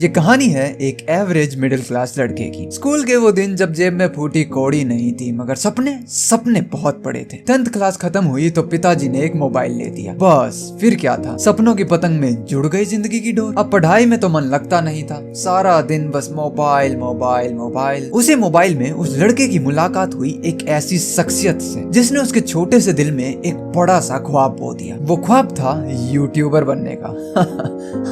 ये कहानी है एक एवरेज मिडिल क्लास लड़के की। स्कूल के वो दिन जब जेब में फूटी कौड़ी नहीं थी, मगर सपने सपने बहुत बड़े थे। 10th क्लास खत्म हुई तो पिताजी ने एक मोबाइल ले दिया। बस फिर क्या था, सपनों की पतंग में जुड़ गई जिंदगी की डोर। अब पढ़ाई में तो मन लगता नहीं था, सारा दिन बस मोबाइल मोबाइल मोबाइल। उसी मोबाइल में उस लड़के की मुलाकात हुई एक ऐसी शख्सियत से जिसने उसके छोटे से दिल में एक बड़ा सा ख्वाब बो दिया। वो ख्वाब था यूट्यूबर बनने का।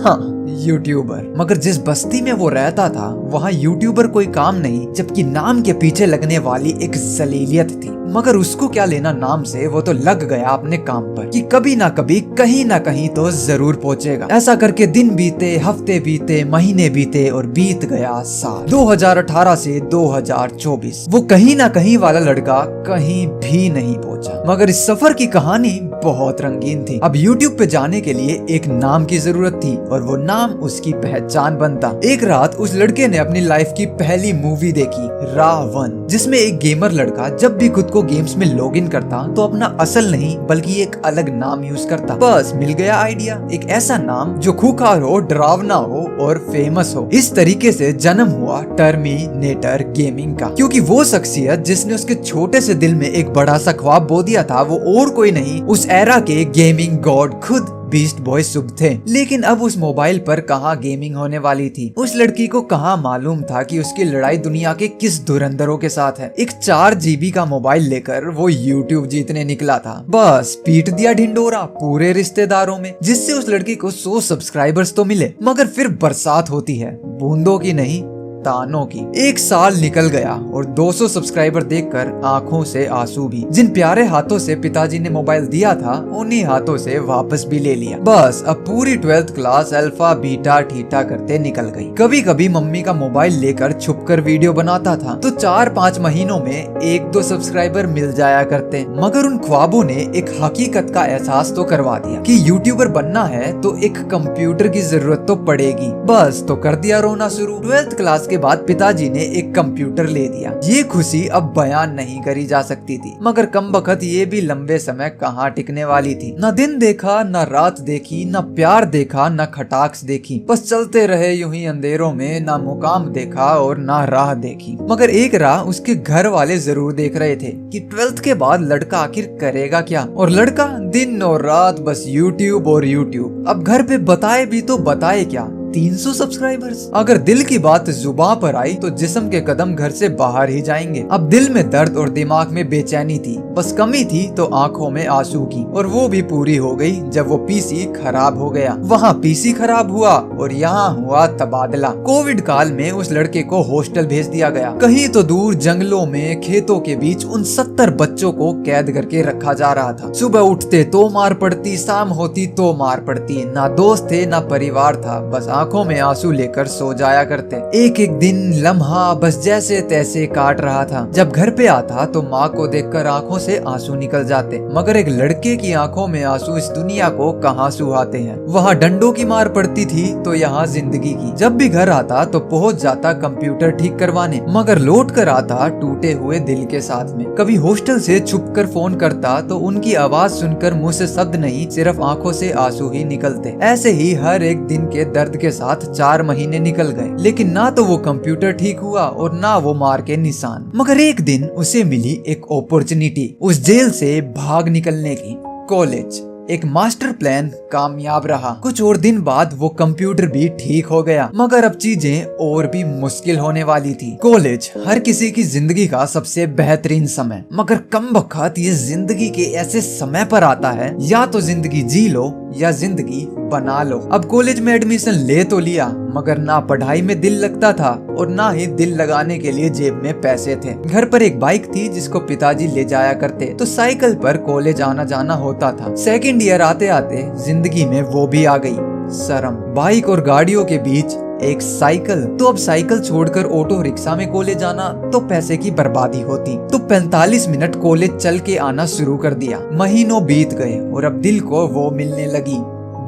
हाँ, यूट्यूबर। मगर जिस बस्ती में वो रहता था वहाँ यूट्यूबर कोई काम नहीं, जबकि नाम के पीछे लगने वाली एक जलीलियत थी। मगर उसको क्या लेना नाम से, वो तो लग गया अपने काम पर कि कभी ना कभी कहीं ना कहीं तो जरूर पहुंचेगा। ऐसा करके दिन बीते, हफ्ते बीते, महीने बीते और बीत गया साल। 2018 से 2024 वो कहीं ना कहीं वाला लड़का कहीं भी नहीं पहुंचा। मगर इस सफर की कहानी बहुत रंगीन थी। अब YouTube पे जाने के लिए एक नाम की जरूरत थी और वो नाम उसकी पहचान बनता। एक रात उस लड़के ने अपनी लाइफ की पहली मूवी देखी, रावण, जिसमें एक गेमर लड़का जब भी खुद को गेम्स में लॉगिन करता तो अपना असल नहीं बल्कि एक अलग नाम यूज करता। बस मिल गया आइडिया, एक ऐसा नाम जो खूंखार हो, डरावना हो और फेमस हो। इस तरीके से जन्म हुआ टर्मिनेटर गेमिंग का, क्योंकि वो शख्सियत जिसने उसके छोटे से दिल में एक बड़ा सा ख्वाब बो दिया था वो और कोई नहीं, उस एरा के गेमिंग गॉड खुद बीस्ट बॉय शुभ थे। लेकिन अब उस मोबाइल पर कहाँ गेमिंग होने वाली थी। उस लड़की को कहाँ मालूम था कि उसकी लड़ाई दुनिया के किस धुरंधरों के साथ है। एक 4 GB का मोबाइल लेकर वो YouTube जीतने निकला था। बस पीट दिया ढिंडोरा पूरे रिश्तेदारों में, जिससे उस लड़की को 100 सब्सक्राइबर्स तो मिले, मगर फिर बरसात होती है बूंदों की नहीं, तानों की। एक साल निकल गया और 200 सब्सक्राइबर देखकर आंखों से आंसू भी। जिन प्यारे हाथों से पिताजी ने मोबाइल दिया था उन्हीं हाथों से वापस भी ले लिया। बस अब पूरी 12th क्लास अल्फा बीटा ठीठा करते निकल गई। कभी कभी मम्मी का मोबाइल लेकर छुपकर वीडियो बनाता था तो 4-5 महीनों में 1-2 सब्सक्राइबर मिल जाया करते। मगर उन ख्वाबों ने एक हकीकत का एहसास तो करवा दिया कि यूट्यूबर बनना है तो एक कंप्यूटर की जरूरत तो पड़ेगी। बस तो कर दिया रोना शुरू। 12th क्लास के बाद पिताजी ने एक कंप्यूटर ले दिया। ये खुशी अब बयान नहीं करी जा सकती थी, मगर कमबख्त ये भी लंबे समय कहाँ टिकने वाली थी। न दिन देखा, न रात देखी, न प्यार देखा, न खटाक्स देखी। बस चलते रहे यूं ही अंधेरों में, न मुकाम देखा और न राह देखी। मगर एक राह उसके घर वाले जरूर देख रहे थे कि 12th के बाद लड़का आखिर करेगा क्या। और लड़का दिन और रात बस यूट्यूब और यूट्यूब। अब घर पे बताए भी तो बताए क्या, 300 सब्सक्राइबर्स। अगर दिल की बात जुबान पर आई तो जिस्म के कदम घर से बाहर ही जाएंगे। अब दिल में दर्द और दिमाग में बेचैनी थी, बस कमी थी तो आंखों में आंसू की, और वो भी पूरी हो गई जब वो पीसी खराब हो गया। वहाँ पीसी खराब हुआ और यहाँ हुआ तबादला। कोविड काल में उस लड़के को हॉस्टल भेज दिया गया। कहीं तो दूर जंगलों में, खेतों के बीच उन 70 बच्चों को कैद करके रखा जा रहा था। सुबह उठते तो मार पड़ती, शाम होती तो मार पड़ती। ना दोस्त थे ना परिवार था, बस आंखों में आंसू लेकर सो जाया करते। एक एक दिन लम्हा बस जैसे तैसे काट रहा था। जब घर पे आता तो माँ को देखकर आंखों से आंसू निकल जाते, मगर एक लड़के की आंखों में आंसू इस दुनिया को कहाँ सुहाते हैं। वहाँ डंडों की मार पड़ती थी तो यहाँ जिंदगी की। जब भी घर आता तो पहुँच जाता कंप्यूटर ठीक करवाने, मगर लौट कर आता टूटे हुए दिल के साथ में। कभी हॉस्टल से छुप कर फोन करता तो उनकी आवाज सुनकर मुँह से शब्द नहीं, सिर्फ आंखों से आंसू ही निकलते। ऐसे ही हर एक दिन के दर्द के साथ 4 महीने निकल गए, लेकिन ना तो वो कंप्यूटर ठीक हुआ और ना वो मार के निशान। मगर एक दिन उसे मिली एक अपॉर्चुनिटी उस जेल से भाग निकलने की। कॉलेज एक मास्टर प्लान कामयाब रहा। कुछ और दिन बाद वो कंप्यूटर भी ठीक हो गया, मगर अब चीजें और भी मुश्किल होने वाली थी। कॉलेज हर किसी की जिंदगी का सबसे बेहतरीन समय, मगर कमबख्त ये जिंदगी के ऐसे समय पर आता है, या तो जिंदगी जी लो या जिंदगी बना लो। अब कॉलेज में एडमिशन ले तो लिया, मगर ना पढ़ाई में दिल लगता था और ना ही दिल लगाने के लिए जेब में पैसे थे। घर पर एक बाइक थी जिसको पिताजी ले जाया करते, तो साइकिल पर कॉलेज आना जाना होता था। सेकंड ईयर आते आते जिंदगी में वो भी आ गई शर्म। बाइक और गाड़ियों के बीच एक साइकिल, तो अब साइकिल छोड़कर ऑटो रिक्शा में कॉलेज आना तो पैसे की बर्बादी होती। तो 45 मिनट कॉलेज चल के आना शुरू कर दिया। महीनों बीत गए और अब दिल को वो मिलने लगी,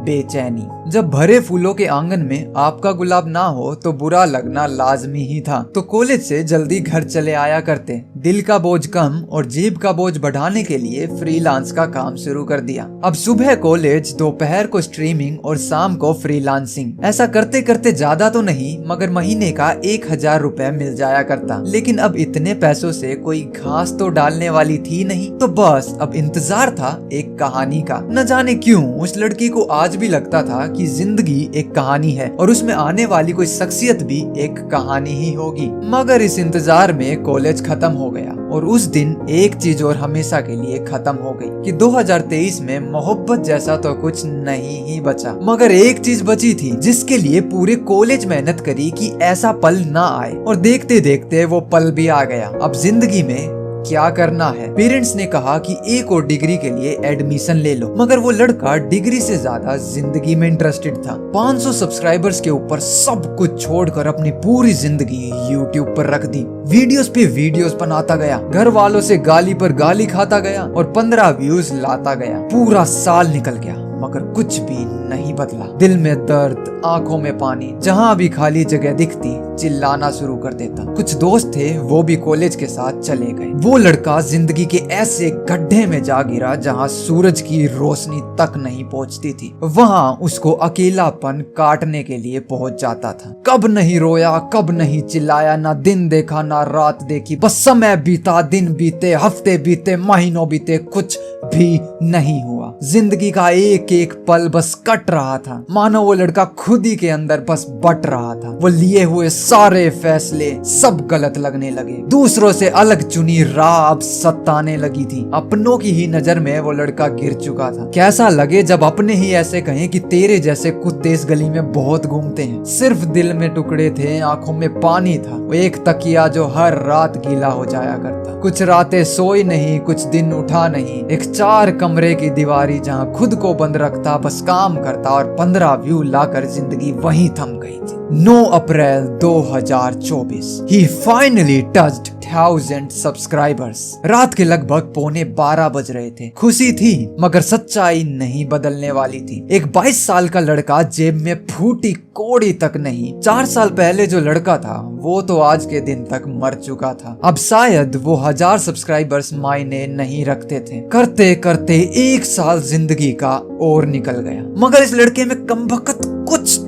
बेचैनी। जब भरे फूलों के आंगन में आपका गुलाब ना हो तो बुरा लगना लाजमी ही था। तो कॉलेज से जल्दी घर चले आया करते। दिल का बोझ कम और जेब का बोझ बढ़ाने के लिए फ्रीलांस का काम शुरू कर दिया। अब सुबह कॉलेज, दोपहर को स्ट्रीमिंग और शाम को फ्रीलांसिंग। ऐसा करते करते ज्यादा तो नहीं मगर महीने का 1000 रुपए मिल जाया करता। लेकिन अब इतने पैसों से कोई घास तो डालने वाली थी नहीं। तो बस अब इंतजार था एक कहानी का। न जाने क्यों उस लड़की को आज भी लगता था कि जिंदगी एक कहानी है और उसमें आने वाली कोई शख्सियत भी एक कहानी ही होगी। मगर इस इंतजार में कॉलेज खत्म हो गया और उस दिन एक चीज और हमेशा के लिए खत्म हो गई कि 2023 में मोहब्बत जैसा तो कुछ नहीं ही बचा। मगर एक चीज बची थी जिसके लिए पूरे कॉलेज मेहनत करी कि ऐसा पल ना आए, और देखते देखते वो पल भी आ गया। अब जिंदगी में क्या करना है। पेरेंट्स ने कहा कि एक और डिग्री के लिए एडमिशन ले लो, मगर वो लड़का डिग्री से ज्यादा जिंदगी में इंटरेस्टेड था। 500 सब्सक्राइबर्स के ऊपर सब कुछ छोड़कर अपनी पूरी जिंदगी यूट्यूब पर रख दी। वीडियोस पे वीडियोस बनाता गया, घर वालों से गाली पर गाली खाता गया और 15 व्यूज लाता गया। पूरा साल निकल गया मगर कुछ भी नहीं बदला। दिल में दर्द, आंखों में पानी, जहाँ भी खाली जगह दिखती चिल्लाना शुरू कर देता। कुछ दोस्त थे वो भी कॉलेज के साथ चले गए। वो लड़का जिंदगी के ऐसे गड्ढे में जा गिरा जहाँ सूरज की रोशनी तक नहीं पहुँचती थी। वहाँ उसको अकेलापन काटने के लिए पहुँच जाता था। कब नहीं रोया, कब नहीं चिल्लाया, ना दिन देखा ना रात देखी, बस समय बीता, दिन बीते, हफ्ते बीते, महीनों बीते, कुछ भी नहीं हुआ। जिंदगी का एक एक पल बस कट रहा था, मानो वो लड़का खुद ही के अंदर बस बट रहा था। वो लिए हुए सारे फैसले सब गलत लगने लगे। दूसरों से अलग चुनी राह अब सताने लगी थी। अपनों की ही नजर में वो लड़का गिर चुका था। कैसा लगे जब अपने ही ऐसे कहें कि तेरे जैसे कुत्ते इस गली में बहुत घूमते हैं। सिर्फ दिल में टुकड़े थे, आंखों में पानी था। वो एक तकिया जो हर रात गीला हो जाया करता। कुछ रातें सोई नहीं, कुछ दिन उठा नहीं। एक 4 कमरे की दीवारी जहाँ खुद को बंद रखता, बस काम करता और 15 व्यू लाकर जिंदगी वहीं थम गई थी। 9 अप्रैल 2024 ही फाइनली टच्ड 1000 सब्सक्राइबर्स। रात के लगभग 11:15 बज रहे थे। खुशी थी मगर सच्चाई नहीं बदलने वाली थी। एक 22 साल का लड़का जेब में फूटी कौड़ी तक नहीं। 4 साल पहले जो लड़का था वो तो आज के दिन तक मर चुका था। अब शायद वो 1000 सब्सक्राइबर्स मायने नहीं रखते थे। करते करते 1 साल जिंदगी का और निकल गया। मगर इस लड़के में कमबख्त कुछ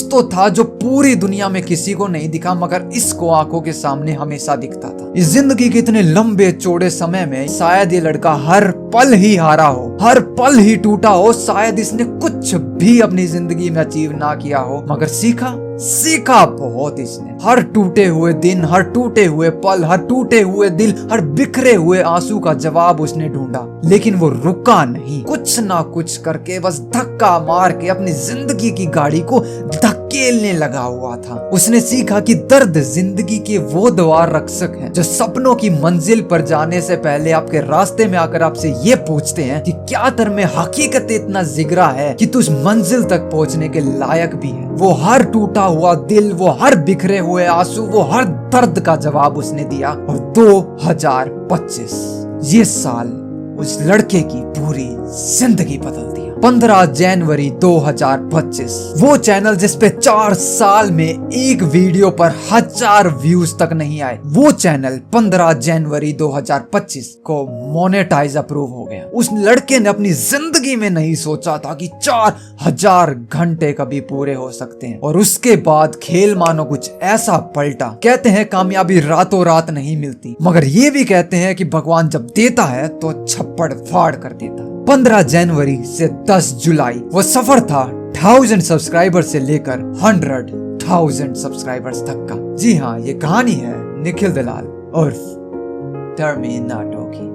तो था जो पूरी दुनिया में किसी को नहीं दिखा, मगर इसको आंखों के सामने हमेशा दिखता था। इस जिंदगी के इतने लंबे चौड़े समय में शायद ये लड़का हर पल ही हारा हो, हर पल ही टूटा हो। शायद इसने कुछ भी अपनी जिंदगी में अचीव ना किया हो, मगर सीखा बहुत इसने। हर टूटे हुए दिन, हर टूटे हुए पल, हर टूटे हुए दिल, हर बिखरे हुए आंसू का जवाब उसने ढूंढा। लेकिन वो रुका नहीं। कुछ ना कुछ करके बस धक्का मार के अपनी जिंदगी की गाड़ी को धकेलने लगा हुआ था। उसने सीखा कि दर्द जिंदगी के वो द्वार रक्षक हैं जो सपनों की मंजिल पर जाने से पहले आपके रास्ते में आकर आपसे ये पूछते हैं कि क्या तेरे में हकीकत इतना जिगरा है कि तू उस मंजिल तक पहुंचने के लायक भी है। वो हर टूटा हुआ दिल, वो हर बिखरे हुए आंसू, वो हर दर्द का जवाब उसने दिया। और 2025 ये साल उस लड़के की पूरी जिंदगी बदल दिया। 15 जनवरी 2025 वो चैनल जिसपे 4 साल में एक वीडियो पर 1000 व्यूज तक नहीं आए, वो चैनल 15 जनवरी 2025 को मोनेटाइज अप्रूव हो गया। उस लड़के ने अपनी जिंदगी में नहीं सोचा था कि 4000 घंटे कभी पूरे हो सकते हैं। और उसके बाद खेल मानो कुछ ऐसा पलटा। कहते हैं कामयाबी रातों रात नहीं मिलती, मगर ये भी कहते हैं कि भगवान जब देता है तो छप्पड़ फाड़ कर देता। 15 जनवरी से 10 जुलाई वो सफर था 1000 सब्सक्राइबर से लेकर 100,000 सब्सक्राइबर्स तक का। जी हाँ, ये कहानी है निखिल दलाल उर्फ टर्मिनाटो की।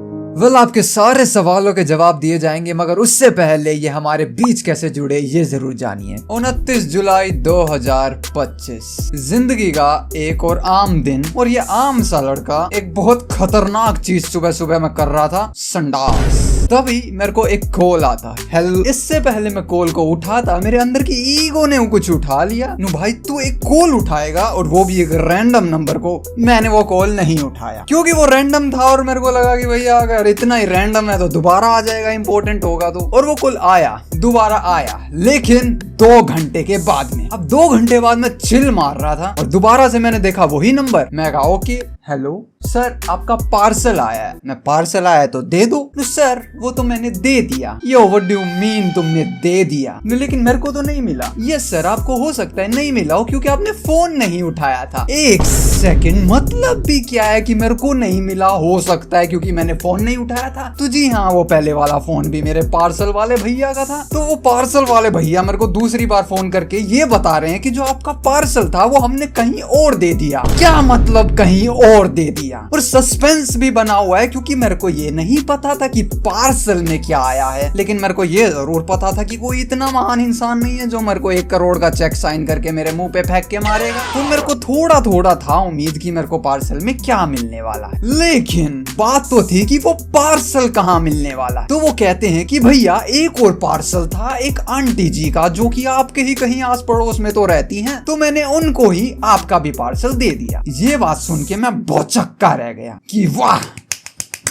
आपके सारे सवालों के जवाब दिए जाएंगे, मगर उससे पहले ये हमारे बीच कैसे जुड़े ये जरूर जानिए। 29 जुलाई 2025 जिंदगी का एक और आम दिन, और ये आम सा लड़का एक बहुत खतरनाक चीज सुबह सुबह में कर रहा था, संडास। तभी मेरे को एक कॉल आता, हेलो। इससे पहले मैं कॉल को उठाता, मेरे अंदर की ईगो ने कुछ उठा लिया। नु भाई तू एक कॉल उठाएगा और वो भी एक रैंडम नंबर को। मैंने वो कॉल नहीं उठाया क्योंकि वो रैंडम था और मेरे को लगा कि भैया अगर इतना ही रैंडम है तो दोबारा आ जाएगा, इंपॉर्टेंट होगा तो। और वो कॉल आया, दोबारा आया, लेकिन 2 घंटे के बाद में। अब 2 घंटे बाद मैं चिल मार रहा था और दोबारा से मैंने देखा वही नंबर। मैं कहा ओके हेलो सर, आपका पार्सल आया है। मैं पार्सल आया तो दे दो। सर वो तो मैंने दे दिया। Yo what do you mean तुमने दे दिया? लेकिन मेरे को तो नहीं मिला। यस सर, आपको हो सकता है नहीं मिला हो क्योंकि आपने फोन नहीं उठाया था। एक सेकंड, मतलब भी क्या है कि मेरे को नहीं मिला हो सकता है क्योंकि मैंने फोन नहीं उठाया था? तो जी हाँ, वो पहले वाला फोन भी मेरे पार्सल वाले भैया का था। तो वो पार्सल वाले भैया मेरे को दूसरी बार फोन करके ये बता रहे हैं कि जो आपका पार्सल था वो हमने कहीं और दे दिया। क्या मतलब कहीं और दे दिया? और सस्पेंस भी बना हुआ है क्योंकि मेरे को ये नहीं पता था कि पार्सल में क्या आया है, लेकिन मेरे को ये जरूर पता था कि कोई इतना महान इंसान नहीं है जो मेरे को 1 करोड़ का चेक साइन करके मेरे मुंह पे फेंक के मारेगा। तो मेरे को थोड़ा थोड़ा था उम्मीद कि मेरे को पार्सल में क्या मिलने वाला है, लेकिन बात तो थी कि वो पार्सल कहाँ मिलने वाला। तो वो कहते हैं कि भैया एक और पार्सल था एक आंटी जी का जो कि आपके ही कहीं आस पड़ोस में तो रहती हैं, तो मैंने उनको ही आपका भी पार्सल दे दिया। ये बात सुन के मैं चक्का रह गया कि वाह,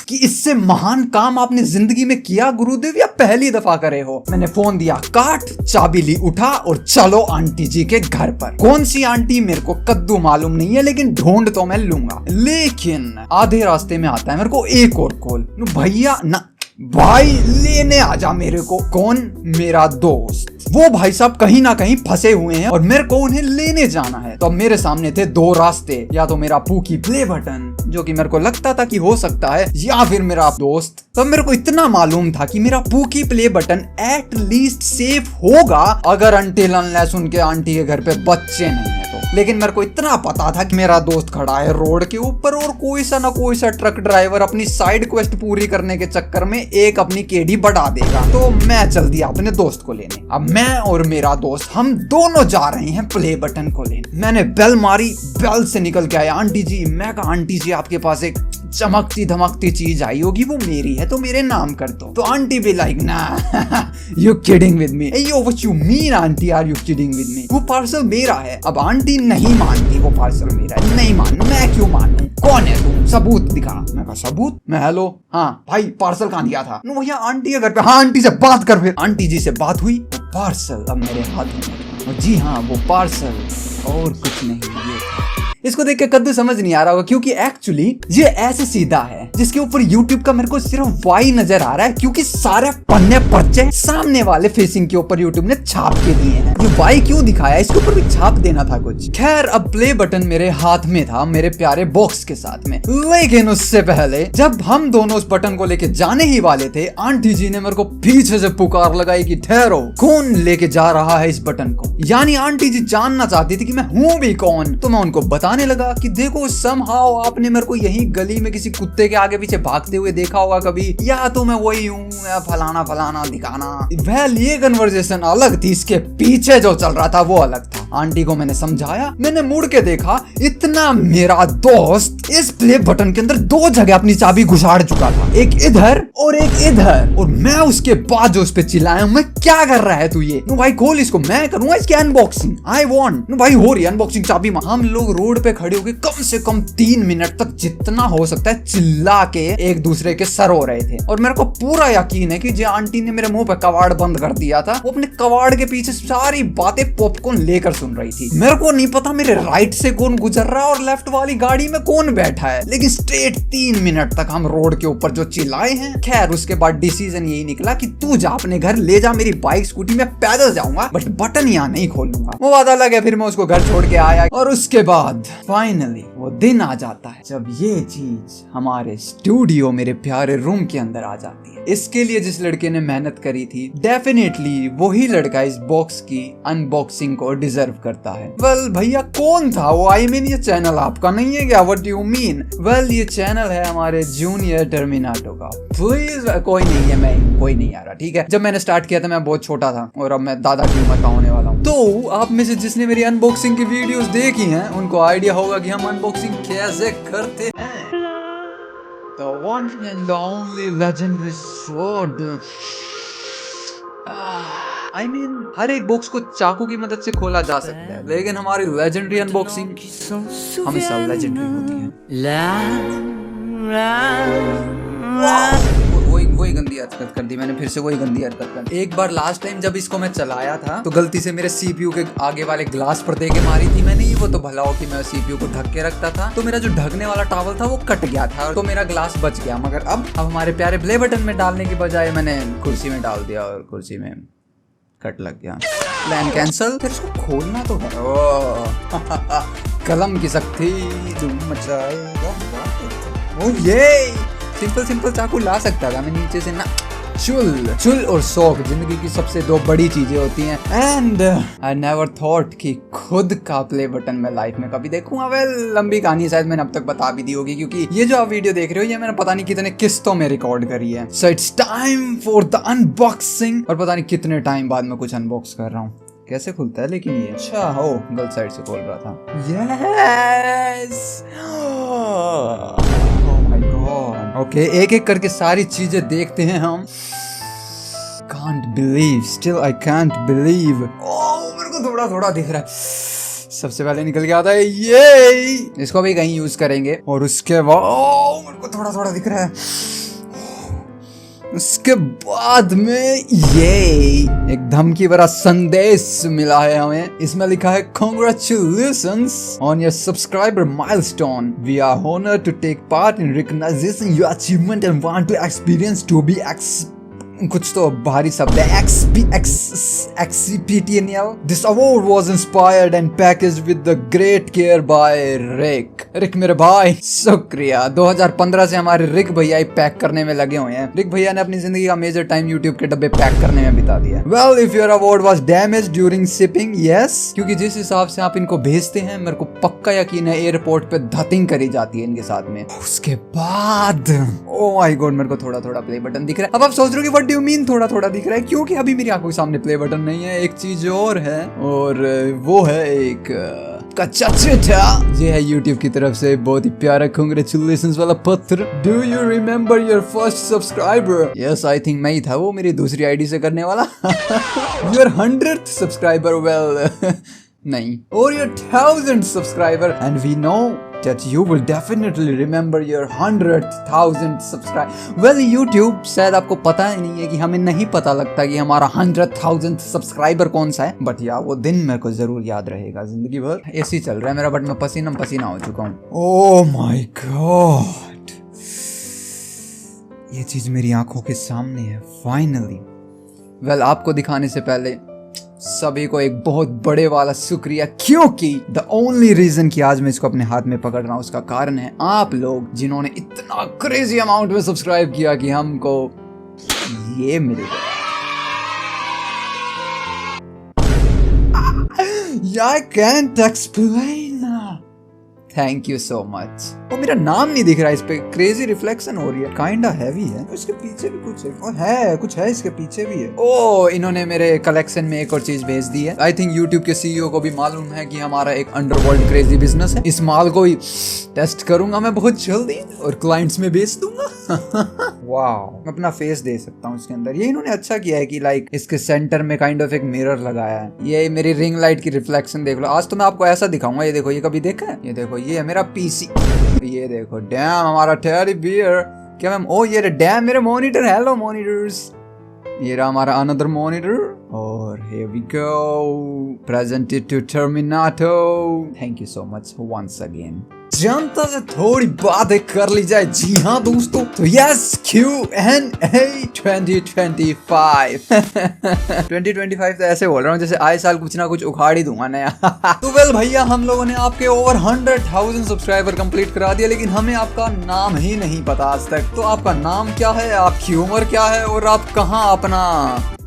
कि इससे महान काम आपने जिंदगी में किया गुरुदेव या पहली दफा करे हो। मैंने फोन दिया काट, चाबी ली उठा और चलो आंटी जी के घर पर। कौन सी आंटी मेरे को कद्दू मालूम नहीं है, लेकिन ढूंढ तो मैं लूंगा। लेकिन आधे रास्ते में आता है मेरे को एक और कॉल, भैया ना भाई लेने आजा मेरे को। कौन? मेरा दोस्त। वो भाई साहब कहीं ना कहीं फंसे हुए हैं और मेरे को उन्हें लेने जाना है। तो अब मेरे सामने थे 2 रास्ते, या तो मेरा पूकी प्ले बटन जो कि मेरे को लगता था कि हो सकता है, या फिर मेरा दोस्त। तो मेरे को इतना मालूम था कि मेरा pookie play button at least safe होगा अगर अनटिल अनलेस उनके आंटी के घर पे बच्चे नहीं है तो। लेकिन मेरे को इतना पता था कि मेरा दोस्त खड़ा है रोड के ऊपर और कोई सा ना कोई सा ट्रक ड्राइवर अपनी साइड क्वेस्ट पूरी करने के चक्कर में एक अपनी केडी बढ़ा देगा। तो मैं चल दिया अपने दोस्त को लेने। अब मैं और मेरा दोस्त हम दोनों जा रहे हैं प्ले बटन को लेने। मैंने बेल मारी, बेल से निकल के आया आंटी जी। मैं कहा आंटी जी आपके पास एक चमकती धमकती चीज आई होगी, वो मेरी है तो मेरे नाम कर दो। तो आंटी भी लाइक ना you kidding with me. Yo what you mean aunty, are you kidding with me? वो पार्सल मेरा है। अब आंटी नहीं मानती वो पार्सल मेरा है। नहीं मान, मैं क्यों मानूं? कौन है तू? सबूत दिखा। मैं कहा सबूत? मैं हेलो हाँ भाई पार्सल कहाँ दिया था? भैया आंटी के घर पे। हाँ आंटी से बात कर। फिर आंटी जी से बात हुई, वो पार्सल अब मेरे हाथ में। और जी हाँ वो पार्सल और कुछ नहीं, ये था। इसको देख के कद्दू समझ नहीं आ रहा होगा क्योंकि एक्चुअली ये ऐसे सीधा है जिसके ऊपर YouTube का मेरे को सिर्फ वाई नजर आ रहा है क्योंकि सारे पन्ने पर्चे सामने वाले फेसिंग के ऊपर YouTube ने छाप के दिए हैं। ये वाई क्यों दिखाया? इसके ऊपर भी छाप देना था कुछ। खैर अब प्ले बटन मेरे हाथ में था मेरे प्यारे बॉक्स के साथ में, लेकिन उससे पहले जब हम दोनों उस बटन को लेके जाने ही वाले थे, आंटी जी ने मेरे को पीछे से पुकार लगाई कि ठहरो, कौन लेके जा रहा है इस बटन को? यानी आंटी जी जानना चाहती थी कि मैं हूँ भी कौन। तो मैं उनको बताने लगा कि देखो समहाउ आपने मेरे को यही गली में किसी कुत्ते के आगे पीछे भागते हुए देखा होगा कभी, या तो मैं वही हूँ, फलाना फलाना दिखाना। वेल ये कन्वर्सेशन अलग थी, इसके पीछे जो चल रहा था वो अलग था। आंटी को मैंने समझाया, मैंने मुड़ के देखा, इतना मेरा दोस्त इस प्ले बटन के अंदर 2 जगह अपनी चाबी घुसाड़ चुका था, एक इधर और एक इधर। और मैं उसके बाद जो उस पे चिल्लाया, मैं क्या कर रहा है तू? ये नो भाई खोल इसको, मैं करूंगा इसकी अनबॉक्सिंग। I want. नो भाई हो रही है अनबॉक्सिंग, चाबी मार। हम लोग रोड पे खड़े होके कम से कम 3 मिनट तक जितना हो सकता है चिल्ला के एक दूसरे के सर हो रहे थे। और मेरे को पूरा यकीन है कि जो आंटी ने मेरे मुंह पे कवाड़ बंद कर दिया था, वो अपने कवाड़ के पीछे सारी बातें पॉपकॉर्न लेकर सुन रही थी। मेरे को नहीं पता मेरे राइट से कौन गुजर रहा है और लेफ्ट वाली गाड़ी में कौन बैठा है, लेकिन स्ट्रेट 3 मिनट तक हम रोड के ऊपर जो चिल्लाए हैं। खैर उसके बाद डिसीजन यही निकला कि तू जा अपने घर, ले जा मेरी बाइक स्कूटी, में पैदल जाऊंगा बट बटन यहाँ नहीं खोलूंगा। वो बात अलग है। फिर मैं उसको घर छोड़ के आया और उसके बाद फाइनली वो दिन आ जाता है जब ये चीज हमारे स्टूडियो मेरे प्यारे रूम के अंदर आ जाती है। इसके लिए जिस लड़के ने मेहनत करी थी, डेफिनेटली वही लड़का इस बॉक्स की अनबॉक्सिंग को डिजर्व करता है। वेल भैया कौन था वो? आई मीन ये चैनल आपका नहीं है क्या? What do you mean? Well ये चैनल है हमारे जूनियर टर्मिनाटो का। प्लीज कोई नहीं है, मैं कोई नहीं आ रहा, ठीक है। जब मैंने स्टार्ट किया था मैं बहुत छोटा था और अब मैं दादा की उम्र का होने वाला हूँ। तो आप में से जिसने मेरी अनबॉक्सिंग की वीडियोस देखी हैं उनको आइडिया होगा कि हम अनबॉक्सिंग कैसे करते हैं। The one and the only legendary sword. I mean, हर एक बॉक्स को चाकू की मदद से खोला जा सकता है, लेकिन हमारी लेजेंडरी अनबॉक्सिंग हमेशा लेजेंडरी होती है। वही गंदी हरकत कर दी मैंने, फिर से वही गंदी हरकत कर दी। एक बार लास्ट टाइम जब इसको मैं चलाया था तो गलती से मेरे सीपीयू के आगे वाले ग्लास पर दे के मारी थी मैंने। ये वो तो भला हो कि मैं सीपीयू को ढक के रखता था, तो मेरा जो ढकने वाला टॉवल था वो कट गया था, तो मेरा ग्लास बच गया। मगर अब हमारे प्यारे प्ले बटन में डालने की बजाय मैंने कुर्सी में डाल दिया और कुर्सी में कट लग गया। Plan cancel. फिर इसको खोलना तो है। कलम की शक्ति धूम मचाएगा। ओह ये सिंपल चाकू ला सकता था मैं नीचे से ना। चुल और शौक जिंदगी की सबसे दो बड़ी चीजें होती हैं। एंड आई नेवर थॉट कि खुद का प्ले बटन मैं लाइफ में कभी देखूंगा। वेल लंबी कहानी शायद मैंने अब तक बता भी दी होगी, क्योंकि ये जो आप वीडियो देख रहे हो ये मैंने पता नहीं कितने किस्तों में रिकॉर्ड करी है। So it's time for the unboxing. और पता नहीं कितने टाइम बाद मैं कुछ अनबॉक्स कर रहा हूँ। कैसे खुलता है लेकिन ये? अच्छा हो गलत साइड से खोल रहा था। यस ओके एक एक करके सारी चीजें देखते हैं हम। Can't believe, still I can't believe. मेरे को थोड़ा थोड़ा दिख रहा है। सबसे पहले निकल के आता है ये, इसको भी कहीं यूज करेंगे। और उसके बाद मेरे को थोड़ा थोड़ा दिख रहा है। उसके बाद में ये एक धमकी भरा संदेश मिला है हमें। इसमें लिखा है Congratulations on your subscriber milestone. We are honored to take part in recognizing your achievement and want to experience to be कुछ तो भारी शब्द है। XCPTNL. This award was inspired and packaged with the great care by Rick. रिक मेरे भाई शुक्रिया। 2015 से हमारे रिक भैया ही पैक करने में लगे हुए हैं। रिक भैया ने अपनी जिंदगी का मेजर टाइम यूट्यूब के डब्बे पैक करने में बिता दिया। Well, if your award was damaged during shipping, yes, क्योंकि जिस हिसाब से आप इनको भेजते हैं मेरे को पक्का यकीन है एयरपोर्ट पे धतिंग करी जाती है इनके साथ में। उसके बाद ओह माय गॉड मेरे को थोड़ा थोड़ा प्ले बटन दिख रहा है। अब आप सोच रहे हो कि व्हाट डू यू मीन थोड़ा थोड़ा दिख रहा है? क्योंकि अभी मेरी आंखों के सामने प्ले बटन नहीं है। एक चीज और है, और वो है एक कच्चा चिट्ठा। ये है YouTube की तरफ से बहुत ही प्यारा कांग्रेचुलेशंस वाला पत्र। Do you remember your first subscriber? Yes, I think मैं ही था वो, मेरी दूसरी आईडी से करने वाला। Your 100th subscriber, well नहीं, or your 1000th subscriber, and we know that you will definitely remember your 100,000th subscriber. Well, YouTube शायद आपको पता ही नहीं है कि हमें नहीं पता लगता कि हमारा 100,000th सब्सक्राइबर कौन सा है, बट यार वो दिन मेरे को जरूर याद रहेगा जिंदगी भर। ऐसे ही चल रहा है मेरा, बट मैं पसीना पसीना हो चुका हूँ। ओह माय गॉड, ये चीज मेरी आंखों के सामने है फाइनली। वेल, आपको दिखाने से पहले सभी को एक बहुत बड़े वाला शुक्रिया, क्योंकि द ओनली रीजन कि आज मैं इसको अपने हाथ में पकड़ रहा हूँ उसका कारण है आप लोग, जिन्होंने इतना क्रेजी अमाउंट में सब्सक्राइब किया कि हमको ये मिल गया। I can't explain. Thank you so much. वो मेरा नाम नहीं दिख रहा है इस पे, क्रेजी रिफ्लेक्शन हो रही है, काइंडा हैवी है। इसके पीछे भी कुछ है, और है कुछ है इसके पीछे भी है। ओ, इन्होंने मेरे कलेक्शन में एक और चीज भेज दी है। आई थिंक यूट्यूब के सीईओ को भी मालूम है कि हमारा एक अंडरवर्ल्ड क्रेजी बिजनेस है। इस माल को ही टेस्ट करूंगा मैं बहुत जल्दी और क्लाइंट्स में बेच दूंगा। वाओ, मैं अपना फेस दे सकता हूँ इसके अंदर। ये इन्होंने अच्छा किया है कि लाइक इसके सेंटर में काइंड ऑफ एक मिरर लगाया है। ये मेरी रिंग लाइट की रिफ्लेक्शन देख लो। आज तो मैं आपको ऐसा दिखाऊंगा। ये देखो, ये कभी देखा है? ये देखो, ये है मेरा पीसी। ये देखो, डैम हमारा टेडी बियर। क्या मैम? ओ ये डैम मेरे मॉनिटर। Hello monitors. ये रहा हमारा अनदर मॉनिटर, और here we go, presented to Terminato. Thank you so much once again. जनता से थोड़ी बातें कर ली जाए। जी हाँ दोस्तों, तो यस, Q&A 2025। 2025 तो ऐसे बोल रहा हूँ जैसे आए साल कुछ ना कुछ उखाड़ ही दूंगा नया। तो वेल भैया, हम लोगों ने आपके ओवर 100,000 सब्सक्राइबर कंप्लीट करा दिया, लेकिन हमें आपका नाम ही नहीं पता आज तक। तो आपका नाम क्या है, आपकी उम्र क्या है, और आप कहाँ अपना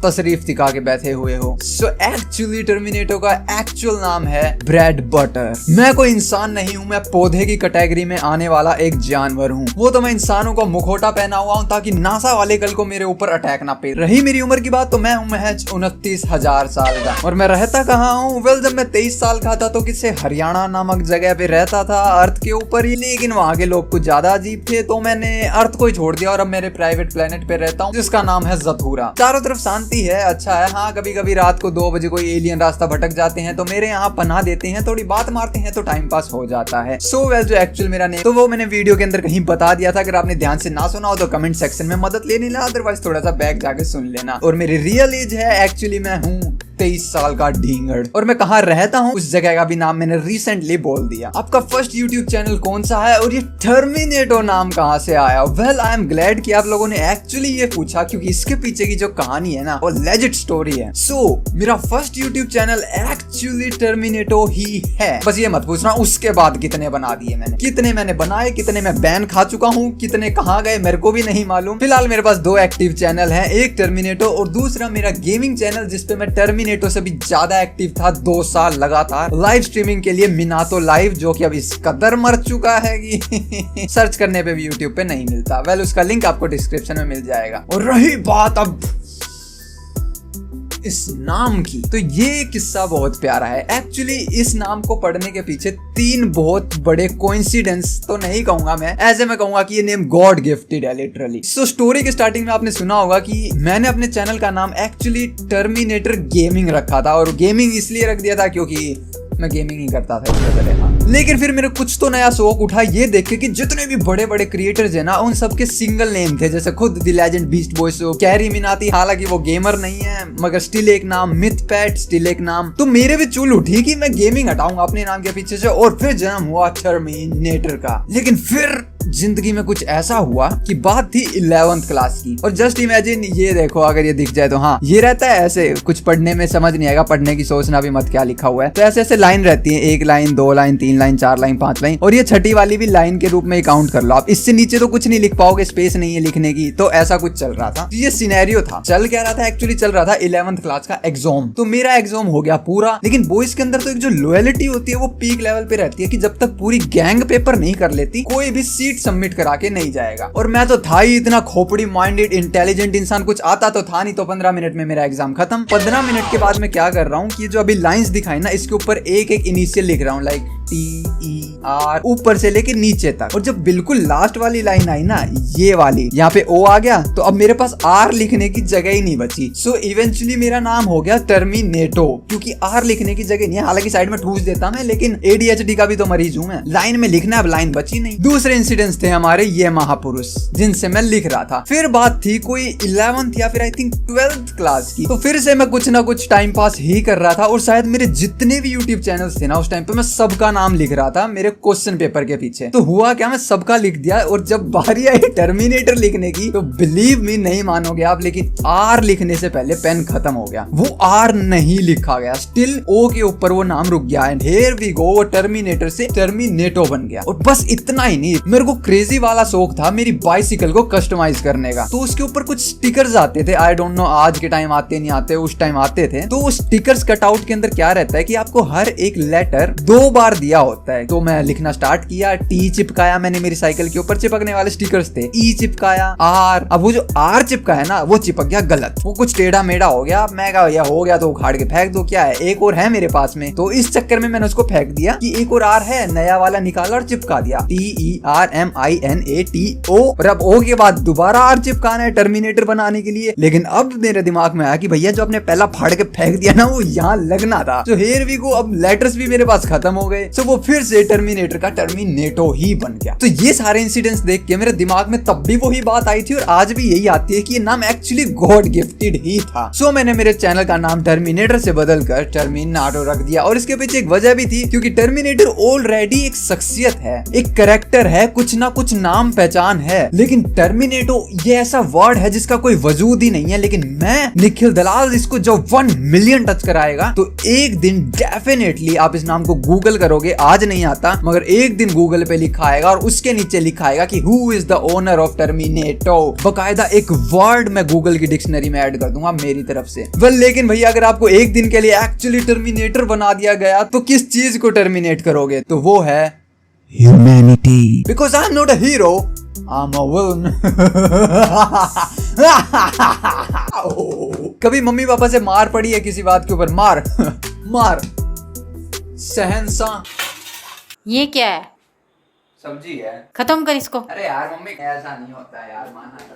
तशरीफ दिखा के बैठे हुए हो। सो एक्चुअली टर्मिनेटर का एक्चुअल नाम है ब्रेड बटर। मैं कोई इंसान नहीं हूँ, मैं पौधे की कैटेगरी में आने वाला एक जानवर हूँ। वो तो मैं इंसानों का मुखौटा पहना हुआ हूँ ताकि नासा वाले कल को मेरे ऊपर अटैक ना पे। रही मेरी उम्र की बात तो मैं हूँ महज 29,000 साल का। और मैं रहता कहाँ हूँ? वेल, जब मैं 23 साल का था तो किसी हरियाणा नामक जगह पे रहता था, अर्थ के ऊपर ही। लेकिन वहाँ के लोग कुछ ज्यादा अजीब थे तो मैंने अर्थ को ही छोड़ दिया और अब मेरे प्राइवेट प्लेनेट पे रहता हूँ जिसका नाम है ज़थूरा। चारों तरफ शांति है, अच्छा है। हाँ, कभी कभी रात को 2 बजे कोई एलियन रास्ता भटक जाते हैं तो मेरे यहाँ पनाह देते हैं, थोड़ी बात मारते हैं तो टाइम पास हो जाता है। सो वेल, जो एक्चुअल मेरा नेम तो वो मैंने वीडियो के अंदर कहीं बता दिया था। अगर आपने ध्यान से ना सुना हो तो कमेंट सेक्शन में मदद ले लेना, अदरवाइज थोड़ा सा बैक जाके सुन लेना। और मेरी रियल एज है एक्चुअली मैं हूँ 23 साल का ढींगड़। और मैं कहाँ रहता हूँ उस जगह का भी नाम मैंने रिसेंटली बोल दिया। आपका फर्स्ट यूट्यूब चैनल कौन सा है और ये टर्मिनेटर नाम कहाँ से आया? वेल, आई एम ग्लैड कि आप लोगों ने एक्चुअली ये पूछा, क्योंकि इसके पीछे की जो कहानी है ना वो लेजिट स्टोरी है। सो मेरा first YouTube channel actually Terminator ही है। बस ये मत पूछना उसके बाद कितने बना दिए मैंने, कितने मैंने बनाए, कितने मैं बैन खा चुका हूँ, कितने कहाँ गए मेरे को भी नहीं मालूम। फिलहाल मेरे पास 2 एक्टिव चैनल है, एक टर्मिनेटर और दूसरा मेरा गेमिंग चैनल जिसपे मैं टर्मिनेटर से भी ज्यादा एक्टिव था 2 साल लगातार लाइव स्ट्रीमिंग के लिए, मिनातो लाइव, जो कि अब इस कदर मर चुका है कि सर्च करने पे भी यूट्यूब पे नहीं मिलता। वेल, उसका लिंक आपको डिस्क्रिप्शन में मिल जाएगा। और रही बात अब इस नाम की, तो ये किस्सा बहुत प्यारा है। एक्चुअली इस नाम को पढ़ने के पीछे 3 बहुत बड़े कोइंसिडेंस तो नहीं कहूंगा मैं, ऐसे मैं कहूंगा कि ये नेम गॉड गिफ्टेड है लिटरली। सो स्टोरी के स्टार्टिंग में आपने सुना होगा कि मैंने अपने चैनल का नाम एक्चुअली टर्मिनेटर गेमिंग रखा था। और गेमिंग इसलिए रख दिया था क्योंकि मैं गेमिंग ही करता था इससे पहले। हाँ, लेकिन फिर मेरे कुछ तो नया शौक उठा ये देख के कि जितने भी बड़े बड़े क्रिएटर्स है ना उन सबके सिंगल नेम थे। जैसे खुद the legend beast boy show, carry Minati, हालांकि वो गेमर नहीं है मगर स्टिल एक नाम, मिथपैट स्टिल एक नाम। तो मेरे भी चूल उठी कि मैं गेमिंग हटाऊंगा अपने नाम के पीछे से। और फिर जन्म हुआ टर्मिनेटर का। लेकिन फिर जिंदगी में कुछ ऐसा हुआ कि बात थी 11th क्लास की। और जस्ट इमेजिन, ये देखो अगर ये दिख जाए तो, हाँ ये रहता है ऐसे, कुछ पढ़ने में समझ नहीं आएगा, पढ़ने की सोचना भी मत क्या लिखा हुआ है। तो ऐसे ऐसे लाइन रहती है, 1 line 2 line 3 line 4 line 5 line, और ये छठी वाली भी लाइन के रूप में काउंट कर लो आप। इससे नीचे तो कुछ नहीं लिख पाओगे, स्पेस नहीं है लिखने की। तो ऐसा कुछ चल रहा था। ये सिनेरियो था। चल क्या रहा था? एक्चुअली चल रहा था 11th क्लास का एग्जाम। तो मेरा एग्जाम हो गया पूरा। लेकिन बॉयज के अंदर तो एक जो लॉयल्टी होती है वो पीक लेवल पे रहती है कि जब तक पूरी गैंग पेपर नहीं कर लेती कोई भी सीट सबमिट करा के नहीं जाएगा। और मैं तो था ही इतना खोपड़ी माइंडेड इंटेलिजेंट इंसान, कुछ आता तो था नहीं। तो 15 मिनट में मेरा एग्जाम खत्म। 15 मिनट के बाद मैं क्या कर रहा हूँ कि जो अभी लाइंस दिखाई ना इसके ऊपर एक एक इनिशियल लिख रहा हूँ, लाइक TER ऊपर से लेके नीचे तक। और जब बिल्कुल लास्ट वाली लाइन आई ना, ये वाली, यहाँ पे O आ गया तो अब मेरे पास R लिखने की जगह ही नहीं बची। सो इवेंचुअली मेरा नाम हो गया टर्मिनेटो, क्योंकि R लिखने की जगह नहीं है। हालांकि साइड में ठूस देता मैं, लेकिन ADHD का भी तो मरीज हूँ मैं। लाइन में लिखना, अब लाइन बची नहीं। दूसरे इंसिडेंट्स थे हमारे ये महापुरुष जिनसे मैं लिख रहा था। फिर बात थी कोई 11th या फिर आई थिंक 12th क्लास की। तो फिर से मैं कुछ ना कुछ टाइम पास ही कर रहा था। और शायद मेरे जितने भी यूट्यूब चैनल्स थे ना उस टाइम पे, मैं सबका नाम लिख रहा था मेरे क्वेश्चन पेपर के पीछे। तो हुआ क्या, मैं सबका लिख दिया। और जब बारी आई टर्मिनेटर लिखने की तो बिलीव मी, नहीं मानोगे आप, लेकिन R लिखने से पहले पेन खत्म हो गया। वो R नहीं लिखा गया, स्टिल O के ऊपर वो नाम रुक गया। एंड हियर वी गो, वो टर्मिनेटर से टर्मिनेटो बन गया। और बस इतना ही नहीं, मेरे को क्रेजी वाला शौक था मेरी बाइसिकल को कस्टमाइज करने का। तो उसके ऊपर कुछ स्टिकर्स आते थे। आई डोंट नो आज के टाइम आते नहीं आते, उस टाइम आते थे। तो स्टिकर्स कटआउट के अंदर क्या रहता है कि आपको हर एक लेटर 2 बार दिया होता है। तो मैं लिखना स्टार्ट किया, T चिपकाया मैंने मेरी साइकिल के ऊपर, चिपकने वाले स्टिकर्स थे। E चिपकाया, R। अब वो जो R चिपका है ना वो चिपक गया गलत, वो कुछ टेढ़ा मेढ़ा हो गया। मैं कहा भैया हो गया तो उखाड़ के फेंक दो, क्या है, एक और है मेरे पास में। तो इस चक्कर में मैंने उसको फेंक दिया कि एक और R है, नया वाला निकाला और चिपका दिया, TERMINATO। और अब O के बाद दोबारा R चिपकाना है टर्मिनेटर बनाने के लिए। लेकिन अब मेरे दिमाग में आया कि भैया जो आपने पहला फाड़ के फेंक दिया ना वो यहाँ लगना था। तो हियर वी गो, अब लेटर्स भी मेरे पास खत्म हो गए। सो वो फिर से टर्मिनेटर का टर्मिनेटो ही बन गया। तो ये सारे इंसिडेंट्स देख के मेरे दिमाग में तब भी वही बात आई थी और आज भी यही आती है कि ये नाम एक्चुअली गॉड गिफ्टेड ही था। सो मैंने मेरे चैनल का नाम टर्मिनेटर से बदलकर टर्मिनाटो रख दिया। और इसके पीछे एक वजह भी थी, क्योंकि टर्मिनेटर ऑलरेडी एक शख्सियत है, एक कैरेक्टर है, कुछ ना कुछ नाम पहचान है। लेकिन टर्मिनेटो ये ऐसा वर्ड है जिसका कोई वजूद ही नहीं है। लेकिन मैं निखिल दलाल इसको जब 1 मिलियन टच कराएगा तो एक दिन डेफिनेटली आप इस नाम को गूगल करोगे करोगे आज नहीं आता, मगर एक दिन गूगल पे लिखा आएगा और उसके नीचे लिखा आएगा कि who is the owner of terminator. बकायदा एक वर्ड मैं गूगल की डिक्शनरी में ऐड कर दूंगा मेरी तरफ से। लेकिन भैया अगर आपको एक दिन के लिए एक्चुअली टर्मिनेटर बना दिया गया तो किस चीज को टर्मिनेट करोगे? तो वो है humanity. Because I am not a hero, I am a villain. कभी मम्मी पापा से मार पड़ी है किसी बात के ऊपर? मार मार शहंशाह। ये क्या है? सब्जी है। खत्म कर इसको। अरे यार मम्मी ऐसा नहीं होता है यार, माना कर।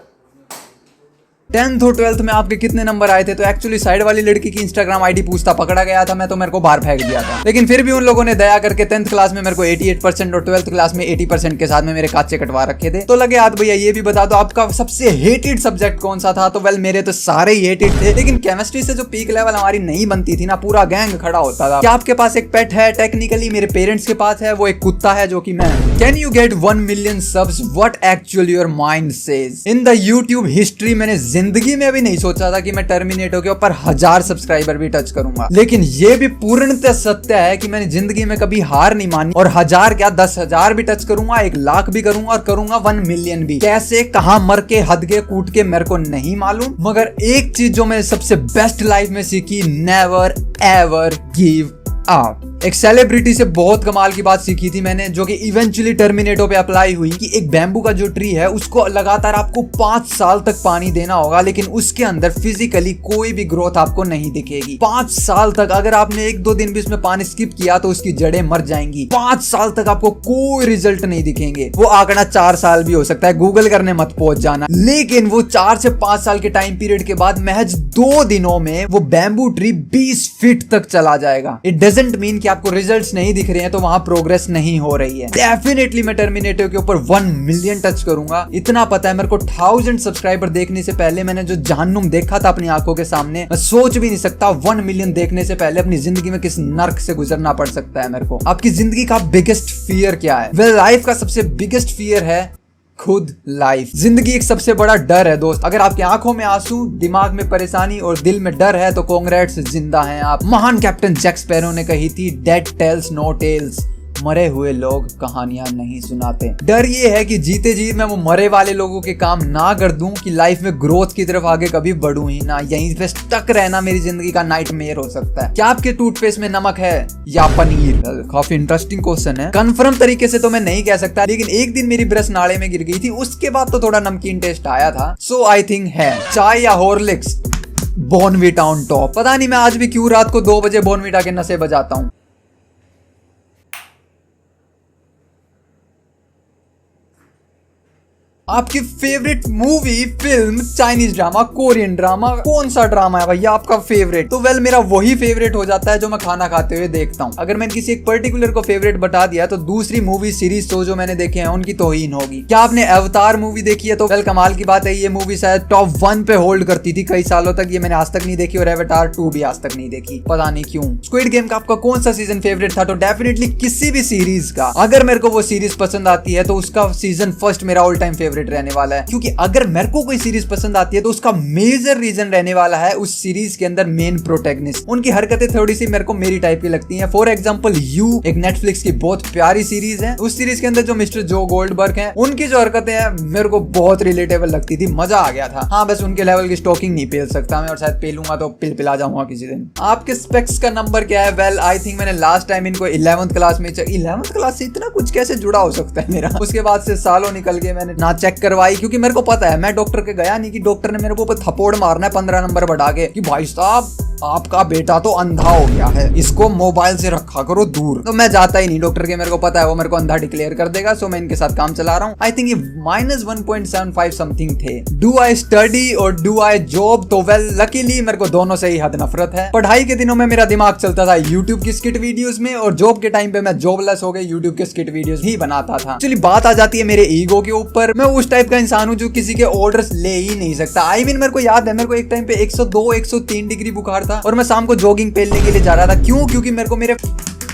10th और 12th में आपके कितने नंबर आए थे? तो एक्चुअली साइड वाली लड़की की इंस्टाग्राम आईडी पूछता पकड़ा गया था मैं, तो मेरे को बाहर फेंक दिया था। लेकिन फिर भी उन लोगों ने दया करके 10th क्लास में मेरे को 88% और 12th क्लास में 80% के साथ में मेरे काचे कटवा रखे थे। तो लगे याद भैया ये भी बता दो आपका सबसे हेटेड सब्जेक्ट कौन सा था? तो वेल मेरे तो सारे ही हेटेड थे, लेकिन केमिस्ट्री से जो पीक लेवल हमारी नहीं बनती थी ना, पूरा गैंग खड़ा होता था। क्या आपके पास एक पेट है? टेक्निकली मेरे पेरेंट्स के पास है, वो एक कुत्ता है जो कि मैं। Can you get 1 million subs? What actually your mind says? In the YouTube history मैंने जिंदगी में भी नहीं सोचा था कि मैं टर्मिनेटर के ऊपर 1000 सब्सक्राइबर भी टच करूंगा, लेकिन ये भी पूर्णतः सत्य है कि मैंने जिंदगी में कभी हार नहीं मानी और 1000 क्या 10,000 भी टच करूंगा, 1 लाख भी करूंगा और करूंगा 1 मिलियन भी। कैसे, कहां मर के, हद के, कूट के, मेरे को नहीं मालूम, मगर एक चीज जो मैंने सबसे बेस्ट लाइफ में सीखी, नेवर एवर गिव अप। एक सेलिब्रिटी से बहुत कमाल की बात सीखी थी मैंने, जो कि इवेंचुअली टर्मिनेटो पे अप्लाई हुई, कि एक बैम्बू का जो ट्री है उसको लगातार आपको 5 साल तक पानी देना होगा, लेकिन उसके अंदर फिजिकली कोई भी ग्रोथ आपको नहीं दिखेगी। 5 साल तक अगर आपने 1-2 दिन भी उसमें पानी स्किप किया तो उसकी जड़ें मर जाएंगी। 5 साल तक आपको कोई रिजल्ट नहीं दिखेंगे। वो आंकड़ा 4 साल भी हो सकता है, गूगल करने मत पहुंच जाना। लेकिन वो 4 से 5 साल के टाइम पीरियड के बाद महज 2 दिनों में वो बैम्बू ट्री 20 फीट तक चला जाएगा। इट डजंट मीन कि आपको रिजल्ट्स नहीं दिख रहे हैं तो वहां प्रोग्रेस नहीं हो रही है। डेफिनेटली मैं टर्मिनेटर के ऊपर 1 मिलियन टच करूंगा, इतना पता है मेरे को। 1000 सब्सक्राइबर देखने से पहले मैंने जो जहन्नुम देखा था अपनी आंखों के सामने, मैं सोच भी नहीं सकता 1 मिलियन देखने से पहले अपनी जिंदगी में किस नर्क से गुजरना पड़ सकता है मेरे को। आपकी जिंदगी का बिगेस्ट फियर क्या है? वेल लाइफ का सबसे बिगेस्ट फियर है खुद लाइफ। जिंदगी एक सबसे बड़ा डर है दोस्त। अगर आपकी आंखों में आंसू, दिमाग में परेशानी और दिल में डर है तो कांग्रेट्स, जिंदा हैं आप। महान कैप्टन जैक स्पैरो ने कही थी, डेड टेल्स नो टेल्स, मरे हुए लोग कहानियां नहीं सुनाते। डर ये है कि जीते जी मैं वो मरे वाले लोगों के काम ना कर दूं कि लाइफ में ग्रोथ की तरफ आगे कभी बढ़ूं ही ना, यहीं पे स्टक रहना मेरी जिंदगी का नाइटमेयर हो सकता है। क्या आपके टूथपेस्ट में नमक है या पनीर? काफी इंटरेस्टिंग क्वेश्चन है। कंफर्म तरीके से तो मैं नहीं कह सकता, लेकिन एक दिन मेरी ब्रश नाले में गिर गई थी, उसके बाद तो थोड़ा नमकीन टेस्ट आया था। सो आई थिंक है चाय या हॉर्लिक्स, बॉर्नविटा ऑन टॉप। पता नहीं मैं आज भी क्यों रात को 2 बजे बॉर्नविटा के नशे बजाता हूँ। आपकी favourite movie, film, Chinese drama, Korean drama, कौन सा ड्रामा है भैया आपका फेवरेट? तो वेल मेरा वही फेवरेट हो जाता है जो मैं खाना खाते हुए देखता हूँ। अगर मैंने किसी एक पर्टिकुलर को फेवरेट बता दिया तो दूसरी मूवी, सीरीज, शो जो मैंने देखे हैं उनकी तौहीन होगी। क्या आपने अवतार मूवी देखी है? तो वेल कमाल की बात है, ये मूवी शायद टॉप 1 पे होल्ड करती थी कई सालों तक। ये मैंने आज तक नहीं देखी और अवतार 2 भी आज तक नहीं देखी, पता नहीं क्यों। स्क्विड गेम का आपका कौन सा सीजन फेवरेट था? तो डेफिनेटली किसी भी सीरीज का अगर मेरे को वो सीरीज पसंद आती है तो उसका सीजन फर्स्ट मेरा ऑल टाइम फेवरेट रहने वाला है। क्योंकि अगर मेरे को कोई सीरीज पसंद आती है तो उसका मेजर रीजन रहने वाला है उस सीरीज के अंदर मेन प्रोटैगनिस्ट। उनकी हरकतें थोड़ी सी मेरे को मेरी टाइप की लगती हैं। फॉर एग्जांपल यू, एक नेटफ्लिक्स की बहुत प्यारी सीरीज है। उस सीरीज के अंदर जो मिस्टर जो गोल्डबर्ग हैं, उनकी जो हरकतें हैं मेरे को बहुत रिलेटेबल लगती थी, मजा आ गया था। हाँ बस उनके लेवल की स्टॉकिंग नहीं पेल सकता मैं, और शायद पेलूंगा तो पिला जाऊंगा किसी दिन। आपके स्पेक्स का नंबर क्या है? वेल आई थिंक मैंने लास्ट टाइम इनको 11th क्लास में 11th क्लास से इतना कुछ कैसे जुड़ा हो सकता है मेरा। उसके बाद से सालों निकल गए, मैंने ना चेक करवाई, क्योंकि मेरे को पता है मैं डॉक्टर के गया नहीं कि डॉक्टर ने मेरे को थप्पड़ मारना है 15 नंबर बढ़ा के कि भाई साहब आपका बेटा तो अंधा हो गया है, इसको मोबाइल से रखा करो दूर। तो मैं जाता ही नहीं डॉक्टर के, मेरे को पता है वो मेरे को अंधा डिक्लेयर कर देगा। सो मैं इनके साथ काम चला रहा हूँ। आई थिंक ये -1.75 समथिंग थे। डू आई स्टडी और डू आई जॉब? तो वेल लकीली मेरे को दोनों से ही हद नफरत है। पढ़ाई के दिनों में मेरा दिमाग चलता था यूट्यूब की स्किट वीडियोस में, और जॉब के टाइम पे मैं जॉबलेस हो गए, यूट्यूब के स्किट वीडियोस ही बनाता था। एक्चुअली बात आ जाती है मेरे ईगो के ऊपर। मैं उस टाइप का इंसान हूँ जो किसी के ऑर्डर्स ले ही नहीं सकता। आई मीन मेरे को याद है, मेरे को एक टाइम पे 102-103 डिग्री बुखार था और मैं शाम को जॉगिंग पेलने के लिए जा रहा था। क्यों? क्योंकि मेरे को मेरे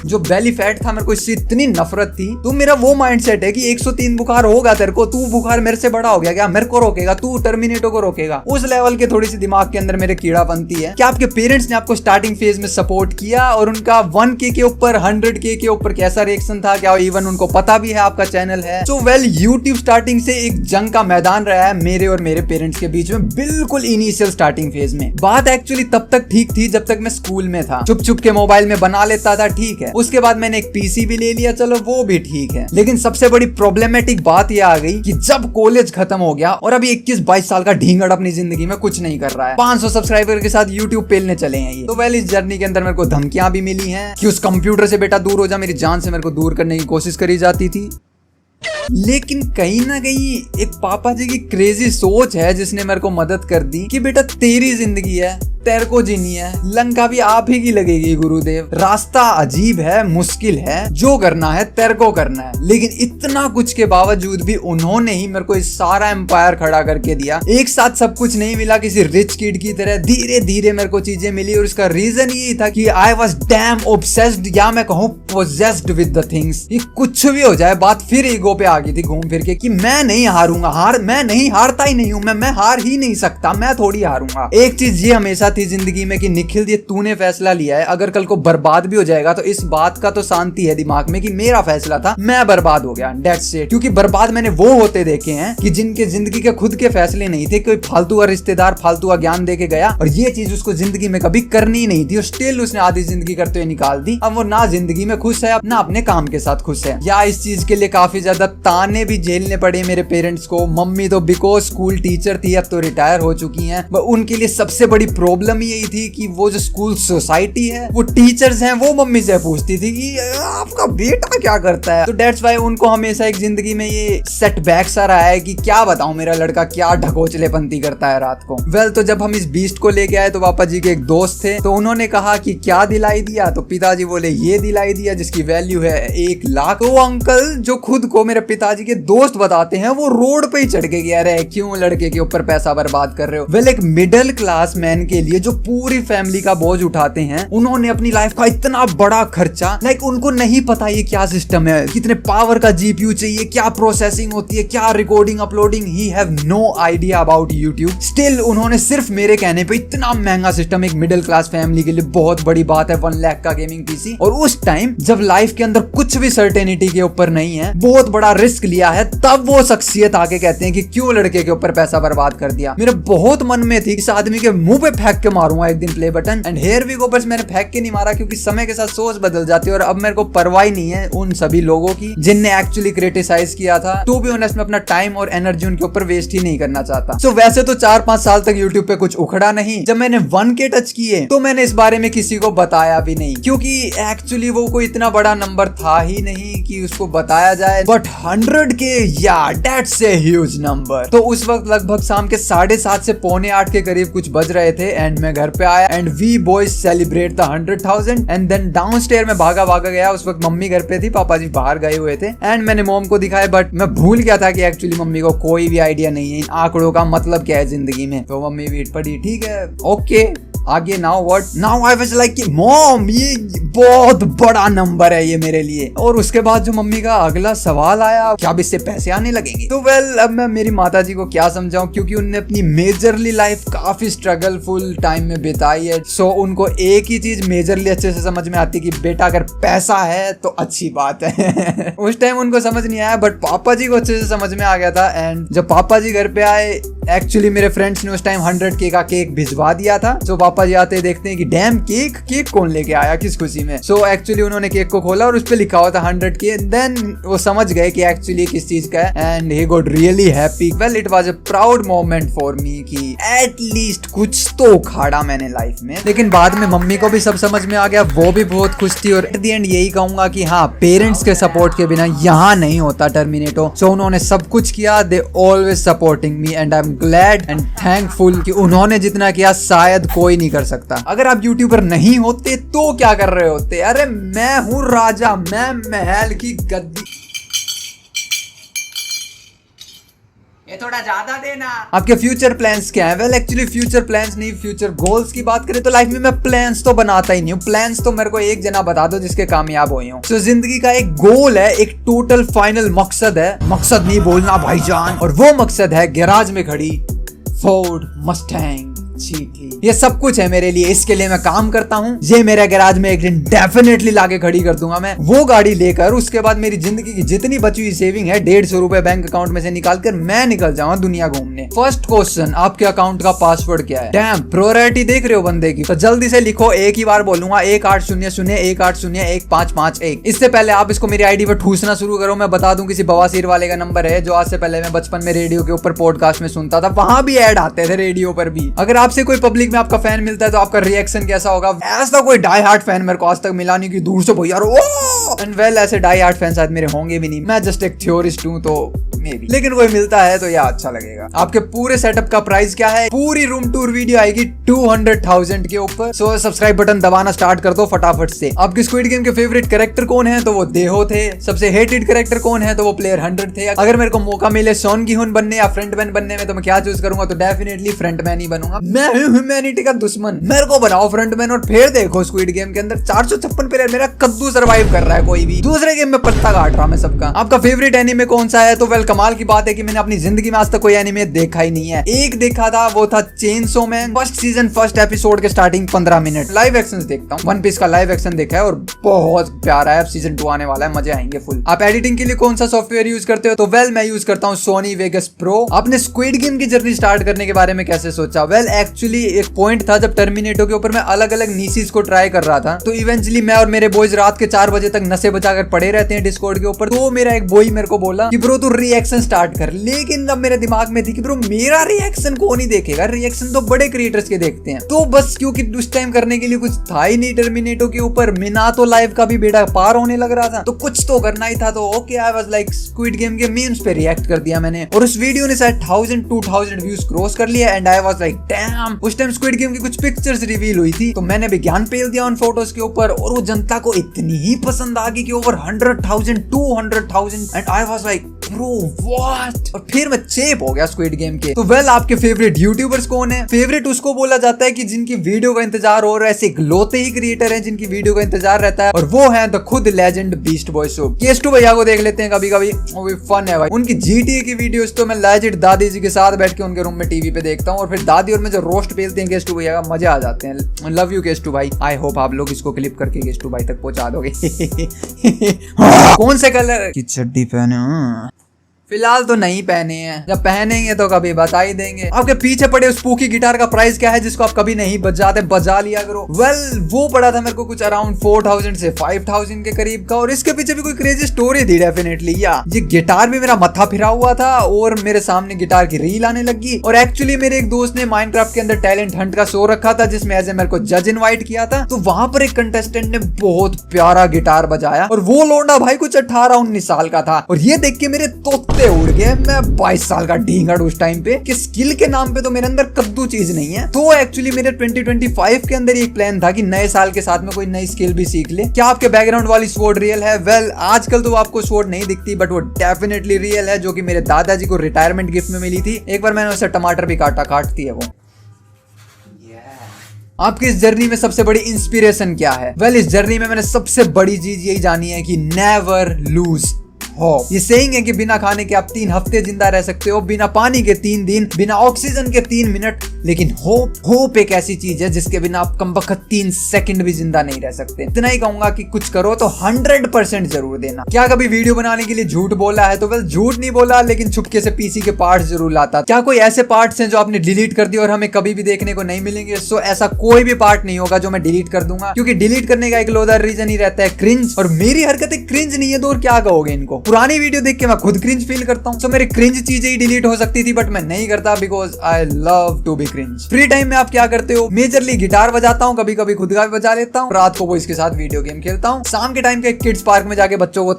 जो बेली फैट था, मेरे को इससे इतनी नफरत थी। तो मेरा वो माइंडसेट है कि 103 बुखार होगा तेरे को, तू बुखार मेरे से बड़ा हो गया क्या, मेरे को रोकेगा, तू टर्मिनेटो को रोकेगा, उस लेवल के थोड़ी सी दिमाग के अंदर मेरे कीड़ा बनती है। क्या आपके पेरेंट्स ने आपको स्टार्टिंग फेज में सपोर्ट किया और उनका 1K के ऊपर 100K के ऊपर कैसा रिएक्शन था, क्या इवन उनको पता भी है आपका चैनल है? सो वेल, यूट्यूब स्टार्टिंग से एक जंग का मैदान रहा है मेरे और मेरे पेरेंट्स के बीच में, बिल्कुल इनिशियल स्टार्टिंग फेज में। बात एक्चुअली तब तक ठीक थी जब तक मैं स्कूल में था, चुप चुप के मोबाइल में बना लेता था, ठीक है। उसके बाद मैंने एक पीसी भी ले लिया, चलो वो भी ठीक है। लेकिन सबसे बड़ी प्रॉब्लमेटिक बात यह आ गई कि जब कॉलेज खत्म हो गया और अभी 21-22 साल का ढींगड़ अपनी जिंदगी में कुछ नहीं कर रहा है, 500 सब्सक्राइबर के साथ यूट्यूब पेलने चले हैं ये। तो वेल, इस जर्नी के अंदर मेरे को धमकियां भी मिली हैं कि उस कंप्यूटर से बेटा दूर हो जा, मेरी जान से मेरे को दूर करने की कोशिश करी जाती थी। लेकिन कहीं ना कहीं एक पापा जी की क्रेजी सोच है जिसने मेरे को मदद कर दी कि बेटा तेरी जिंदगी है, तेरे को जीनी है, लंका भी आप ही की लगेगी गुरुदेव, रास्ता अजीब है, मुश्किल है, जो करना है तेरे को करना है। लेकिन इतना कुछ के बावजूद भी उन्होंने ही मेरे को इस सारा एम्पायर खड़ा करके दिया। एक साथ सब कुछ नहीं मिला, किसी रिच किड की तरह धीरे धीरे मेरे को चीजें मिली। और इसका रीजन ये था कि आई वॉज डैम ऑब्सेस्ड, या मैं कहूँ पोजेस्ड विद द थिंग्स। ये कुछ भी हो जाए, बात फिर ईगो पे आ गई थी घूम फिर के कि मैं नहीं हारूंगा, मैं नहीं हारता ही नहीं हूँ, मैं हार ही नहीं सकता, मैं थोड़ी हारूंगा। एक चीज ये हमेशा थी जिंदगी में कि निखिल, ये तूने फैसला लिया है, अगर कल को बर्बाद भी हो जाएगा तो इस बात का तो शांति है दिमाग में कि मेरा फैसला था, मैं बर्बाद हो गया, दैट्स इट। क्योंकि बर्बाद मैंने वो होते देखे हैं कि जिनके जिंदगी के खुद के फैसले नहीं थे, कोई फालतू का रिश्तेदार फालतू का ज्ञान दे के गया और ये चीज उसको जिंदगी में कभी करनी नहीं थी और स्टिल उसने आधी जिंदगी करते हुए निकाल दी। अब वो ना जिंदगी में खुश है, ना अपने काम के साथ खुश है। या इस चीज के लिए काफी ज्यादा ताने भी झेलने पड़े मेरे पेरेंट्स को। मम्मी तो बिकॉज स्कूल टीचर थी, अब तो रिटायर हो चुकी हैं, उनके लिए सबसे बड़ी प्रॉब्लम यही थी कि वो जो स्कूल सोसाइटी है, वो टीचर्स हैं, वो मम्मी से पूछती थी कि आपका बेटा क्या करता है। तो दैट्स व्हाई उनको हमेशा एक जिंदगी में ये सेटबैक सा रहा है कि क्या बताऊं मेरा लड़का क्या ढकोचलेपंती करता है रात को। वेल, तो जब हम इस बीस्ट को लेके आए तो पापा जी के एक दोस्त थे, तो उन्होंने कहा कि क्या दिलाई दिया, तो पिताजी बोले ये दिलाई दिया जिसकी वैल्यू है 1 लाख। तो वो अंकल जो खुद को मेरे पिताजी के दोस्त बताते हैं, वो रोड पे ही चढ़ के गया रहे, क्यों लड़के के ऊपर पैसा बर्बाद कर रहे हो। वेल, एक मिडिल क्लास मैन के लिए जो पूरी फैमिली का बोझ उठाते हैं, उन्होंने अपनी लाइफ का इतना बड़ा खर्चा, लाइक उनको नहीं पता ये क्या सिस्टम है, कितने पावर का जीपीयू चाहिए, क्या प्रोसेसिंग होती है, क्या recording uploading, he have no idea about YouTube. Still उन्होंने सिर्फ मेरे कहने पे इतना महंगा सिस्टम, एक मिडिल क्लास फैमिली के लिए बहुत बड़ी बात है, 1 लाख का गेमिंग पीसी, और उस टाइम जब लाइफ के अंदर कुछ भी सर्टेनिटी के ऊपर नहीं है, बहुत बड़ा रिस्क लिया है, तब वो शख्सियत आके कहते हैं कि क्यों लड़के के ऊपर पैसा बर्बाद कर दिया। मेरे बहुत मन में थी इस आदमी के मुंह पे फेंक के मारूंगा एक दिन play button, and here we go. बस मैंने फेंक के नहीं मारा क्योंकि समय के साथ सोच बदल जाती है और अब मेरे को परवाह नहीं है उन सभी लोगों की जिनने एक्चुअली क्रिटिसाइज किया था। टू बी ऑनेस्ट, मैं अपना टाइम और एनर्जी उनके ऊपर वेस्ट ही नहीं करना चाहता। सो वैसे तो 4-5 साल तक यूट्यूब पे कुछ उखड़ा नहीं। जब मैंने 1K टच किए तो मैंने इस बारे में किसी को बताया भी नहीं, क्योंकि एक्चुअली वो कोई इतना बड़ा नंबर था ही नहीं कि उसको बताया जाए। बट 100K, या दैट्स ए ह्यूज नंबर। तो उस वक्त लगभग शाम के 7:30 से 7:45 के करीब कुछ बज रहे थे एंड मैं घर पे आया and we boys celebrate the 100,000 and then downstair में भागा गया। उस वक्त मम्मी घर पे थी, पापा जी बाहर गए हुए थे एंड मैंने मॉम को दिखाया, बट मैं भूल गया था कि एक्चुअली मम्मी को कोई भी आइडिया नहीं है इन आंकड़ों का मतलब क्या है जिंदगी में। तो मम्मी भी पड़ी, ठीक है ओके आगे, now what, now I was like mom ये बहुत बड़ा नंबर है ये मेरे लिए। और उसके बाद जो मम्मी का अगला सवाल आया, क्या अब इससे पैसे आने लगेंगे। तो वेल, अब मैं मेरी माताजी को क्या समझाऊं, क्योंकि उन्होंने अपनी मेजरली लाइफ काफी स्ट्रगलफुल टाइम में बिताई है। सो उनको एक ही चीज मेजरली अच्छे से समझ में आती है कि बेटा अगर पैसा है तो अच्छी बात है। उस टाइम उनको समझ नहीं आया, बट पापा जी को अच्छे से समझ में आ गया था। एंड जब पापा जी घर पे आए, एक्चुअली मेरे फ्रेंड्स ने उस टाइम 100K का केक भिजवा दिया था। तो पापा जी आते देखते हैं कि डैम केक कौन लेके आया, किस खुशी में। सो एक्चुअली उन्होंने केक को खोला और उस पे लिखा हुआ था 100K। देन वो समझ गए कि एक्चुअली किस चीज का है and he got really happy. Well, it was a proud moment for me कि एट लीस्ट कुछ तो उखाड़ा मैंने लाइफ में। लेकिन बाद में मम्मी को भी सब समझ में आ गया, वो भी बहुत खुश थी। और एट द एंड यही कहूंगा कि हाँ, पेरेंट्स के सपोर्ट के बिना यहाँ नहीं होता टर्मिनेटो। सो उन्होंने सब कुछ किया, they always supporting me and I am glad and thankful कि उन्होंने जितना किया शायद कोई नहीं कर सकता। अगर आप यूट्यूबर नहीं होते तो क्या कर रहे होते? अरे मैं हूँ राजा, मैं महल की गद्दी। ये थोड़ा ज्यादा देना। आपके फ्यूचर प्लान्स क्या है? वेल एक्चुअली फ्यूचर प्लान्स नहीं, फ्यूचर गोल्स की बात करें तो लाइफ में मैं प्लान्स तो बनाता ही नहीं हूँ। प्लान्स तो मेरे को एक जना बता दो जिसके कामयाब हुए हूँ। तो जिंदगी का एक गोल है, एक टोटल फाइनल मकसद है, मकसद नहीं बोलना भाईजान, और वो मकसद है गैराज में खड़ी फोर्ड मस्टैंग GT। ये सब कुछ है मेरे लिए, इसके लिए मैं काम करता हूँ। ये मेरे गैराज में एक दिन डेफिनेटली लाके खड़ी कर दूंगा मैं वो गाड़ी लेकर। उसके बाद मेरी जिंदगी की जितनी बची हुई सेविंग है 150 रुपए बैंक अकाउंट में से निकाल कर मैं निकल जाऊंगा दुनिया घूमने। फर्स्ट क्वेश्चन, आपके अकाउंट का पासवर्ड क्या है? डैम, प्रायोरिटी देख रहे हो बंदे की, तो जल्दी से लिखो। एक ही बार बोलूंगा, 18001801 इससे पहले आप इसको मेरी आईडी पर ठूसना शुरू करो। मैं बता दूं किसी बवासीर वाले का नंबर है जो आज से पहले मैं बचपन में रेडियो के ऊपर पॉडकास्ट में सुनता था, वहां भी ऐड आते थे रेडियो पर भी। अगर आपसे कोई पब्लिक में आपका फैन मिलता है तो आपका रिएक्शन कैसा होगा? ऐसा कोई डाई हार्ट फैन मेरे को आज तक मिला नहीं कि दूर से भैया एंड वेल ऐसे डाई हार्ट फैन शायद मेरे होंगे भी नहीं, मैं जस्ट एक थ्योरिस्ट हूं तो मे बी, लेकिन कोई मिलता है तो यह अच्छा लगेगा। आपके पूरे सेटअप का प्राइस क्या है? पूरी रूम टूर वीडियो आएगी 200,000 के ऊपर। सो सब्सक्राइब बटन दबाना स्टार्ट कर दो फटाफट से। आपके स्क्विड गेम के फेवरेट कैरेक्टर कौन है? तो वो देहो थे। सबसे हेटेड कैरेक्टर कौन है? तो वो प्लेयर 100 थे। अगर मेरे को मौका मिले सॉन की हुन बनने या फ्रंटमैन बनने में तो मैं क्या चूज करूंगा? तो डेफिनेटली फ्रंटमैन ही बनूंगा। मैं हूं ह्यूमैनिटी का दुश्मन, मेरे को बनाओ फ्रंटमैन और फिर देखो स्क्विड गेम के अंदर 456 प्लेयर मेरा कद्दू सर्वाइव कर रहा है, कोई भी दूसरे गेम में पत्ता काट रहा मैं सबका। आपका फेवरेट एनिमे कौन सा है? तो वेल कमाल की बात है कि मैंने अपनी जिंदगी में आज तक कोई एनिमे देखा ही नहीं है। एक देखा था, वो था chainsaw man, first season first episode के स्टार्टिंग 15 मिनट। लाइव एक्शन देखता हूँ, वन पीस का लाइव एक्शन देखा है और बहुत प्यारा है। अब सीजन 2 आने वाला है, मजे आएंगे फुल। आप एडिटिंग के लिए कौन सा सॉफ्टवेयर यूज करते हो? तो वेल मैं यूज करता हूँ सोनी वेगस प्रो। आपने स्क्विड गेम की जर्नी स्टार्ट करने के बारे में कैसे सोचा? वेल एक्चुअली एक पॉइंट था जब टर्मिनेटो के ऊपर मैं अलग अलग नीसीज को ट्राई कर रहा था, तो इवेंचुअली मैं और मेरे बॉयज रात के 4 बजे तक नशे बचाकर पड़े रहते हैं डिस्कॉर्ड के ऊपर। तो मेरा एक बॉय मेरे को बोला कि ब्रो तू रिएक्शन स्टार्ट कर, लेकिन अब मेरे दिमाग में थी कि ब्रो मेरा रिएक्शन कौन ही देखेगा, रिएक्शन तो बड़े क्रिएटर्स के देखते हैं। तो बस क्योंकि उस टाइम करने के लिए कुछ था ही नहीं टर्मिनेटो के ऊपर, मिनातो लाइव का भी बेड़ा पार होने लग रहा था, तो कुछ तो करना ही था। तो okay I was like squid game के मीम्स पे रिएक्ट कर दिया मैंने, और उस वीडियो ने शायद 1000-2000 व्यूज क्रॉस कर लिया। And I was like damn, उस टाइम स्क्विड गेम की कुछ पिक्चर्स रिवील हुई थी, तो मैंने भी ज्ञान पेल दिया उन फोटोज के ऊपर, और वो जनता को इतनी ही पसंद आ गई कि over 100,000 200,000 and I was like bro what, और फिर मैं चेप हो गया स्क्विड गेम के। तो वेल आपके फेवरेट यूट्यूबर्स कौन है? फेवरेट उसको बोला जाता है कि जिनकी वीडियो का इंतजार हो रहा है, ऐसे इकलौते ही क्रिएटर हैं जिनकी वीडियो का इंतजार रहता है, और वो है द खुद legend beast boy show. Kisetsu भैया को देख लेते हैं कभी कभी, वो भी फन है भाई। उनकी GTA की वीडियोस तो मैं लेजेंड दादी जी के साथ बैठ के उनके रूम में टीवी पे देखता हूँ, और फिर दादी और मैं जो रोस्ट पेलते हैं केस्टू भैया का, मजे आ जाते हैं। लव यू केस्टू भाई, आई होप आप लोग इसको क्लिप करके केस्टू भाई तक पहुंचा दोगे। कौन से कलर की चड्डी पहने? फिलहाल तो नहीं पहने हैं, जब पहनेंगे तो कभी बता ही देंगे। आपके पीछे पड़े उस स्पूकी गिटार का प्राइस क्या है जिसको आप कभी नहीं बजाते, बजा लिया करो। वेल वो पड़ा था मेरे को कुछ अराउंड 4000 से 5000 के करीब का, और इसके पीछे भी कोई क्रेजी स्टोरी थी डेफिनेटली। या ये गिटार भी मेरा मत्था फिरा हुआ था, और मेरे सामने गिटार की रील आने लगी। और एक्चुअली मेरे एक दोस्त ने माइनक्राफ्ट के अंदर टैलेंट हंट का शो रखा था, जिसमें एज ए मेरे को जज इनवाइट किया था। तो वहां पर एक कंटेस्टेंट ने बहुत प्यारा गिटार बजाया, और वो लोंडा भाई कुछ 18-19 साल का था, और ये देख के मेरे तोते उड़ गए। मैं 22 साल का ढींगड़ उस टाइम पे, कि स्किल के नाम पे तो मेरे अंदर कद्दू चीज नहीं है। तो एक्चुअली मेरे 2025 के अंदर एक प्लान था कि नए साल के साथ में कोई नई स्किल भी सीख ले। क्या आपके बैकग्राउंड वाली स्वॉर्ड रियल है? वेल आजकल तो आपको स्वॉर्ड नहीं दिखती, बट वो डेफिनेटली रियल है, जो कि मेरे दादाजी को रिटायरमेंट गिफ्ट में मिली थी। एक बार मैंने उससे टमाटर भी काटती है वो। आपकी इस जर्नी में सबसे बड़ी इंस्पिरेशन क्या है? वेल इस जर्नी में मैंने सबसे बड़ी चीज यही जानी है कि नेवर लूज होप। ये सेइंग है कि बिना खाने के आप 3 हफ्ते जिंदा रह सकते हो, बिना पानी के 3 दिन, बिना ऑक्सीजन के 3 मिनट, लेकिन होप एक ऐसी चीज है जिसके बिना आप कमबख्त 3 सेकंड भी जिंदा नहीं रह सकते। इतना ही कहूंगा कि कुछ करो तो 100% जरूर देना। क्या कभी वीडियो बनाने के लिए झूठ बोला है? तो वेल झूठ नहीं बोला, लेकिन छुपके से पीसी के पार्ट्स जरूर लाता। क्या कोई ऐसे पार्ट्स हैं जो आपने डिलीट कर दिए और हमें कभी भी देखने को नहीं मिलेंगे? सो ऐसा कोई भी पार्ट नहीं होगा जो मैं डिलीट कर दूंगा, क्योंकि डिलीट करने का इकलौता रीजन ही रहता है क्रिंज, और मेरी हरकतें क्रिंज नहीं है तो और क्या कहोगे इनको? पुरानी वीडियो देख के मैं खुद क्रिंज फील करता हूँ। सो मेरी क्रिंज चीजें ही डिलीट हो सकती थी, बट मैं नहीं करता, because I love to be cringe. Free time में आप क्या करते हो? मेजरली गिटार बजाता हूँ, कभी कभी खुद का भी बजा लेता हूँ, रात को वो इसके साथ वीडियो गेम खेलता हूँ, शाम के टाइम के किड्स पार्क में जाके बच्चों को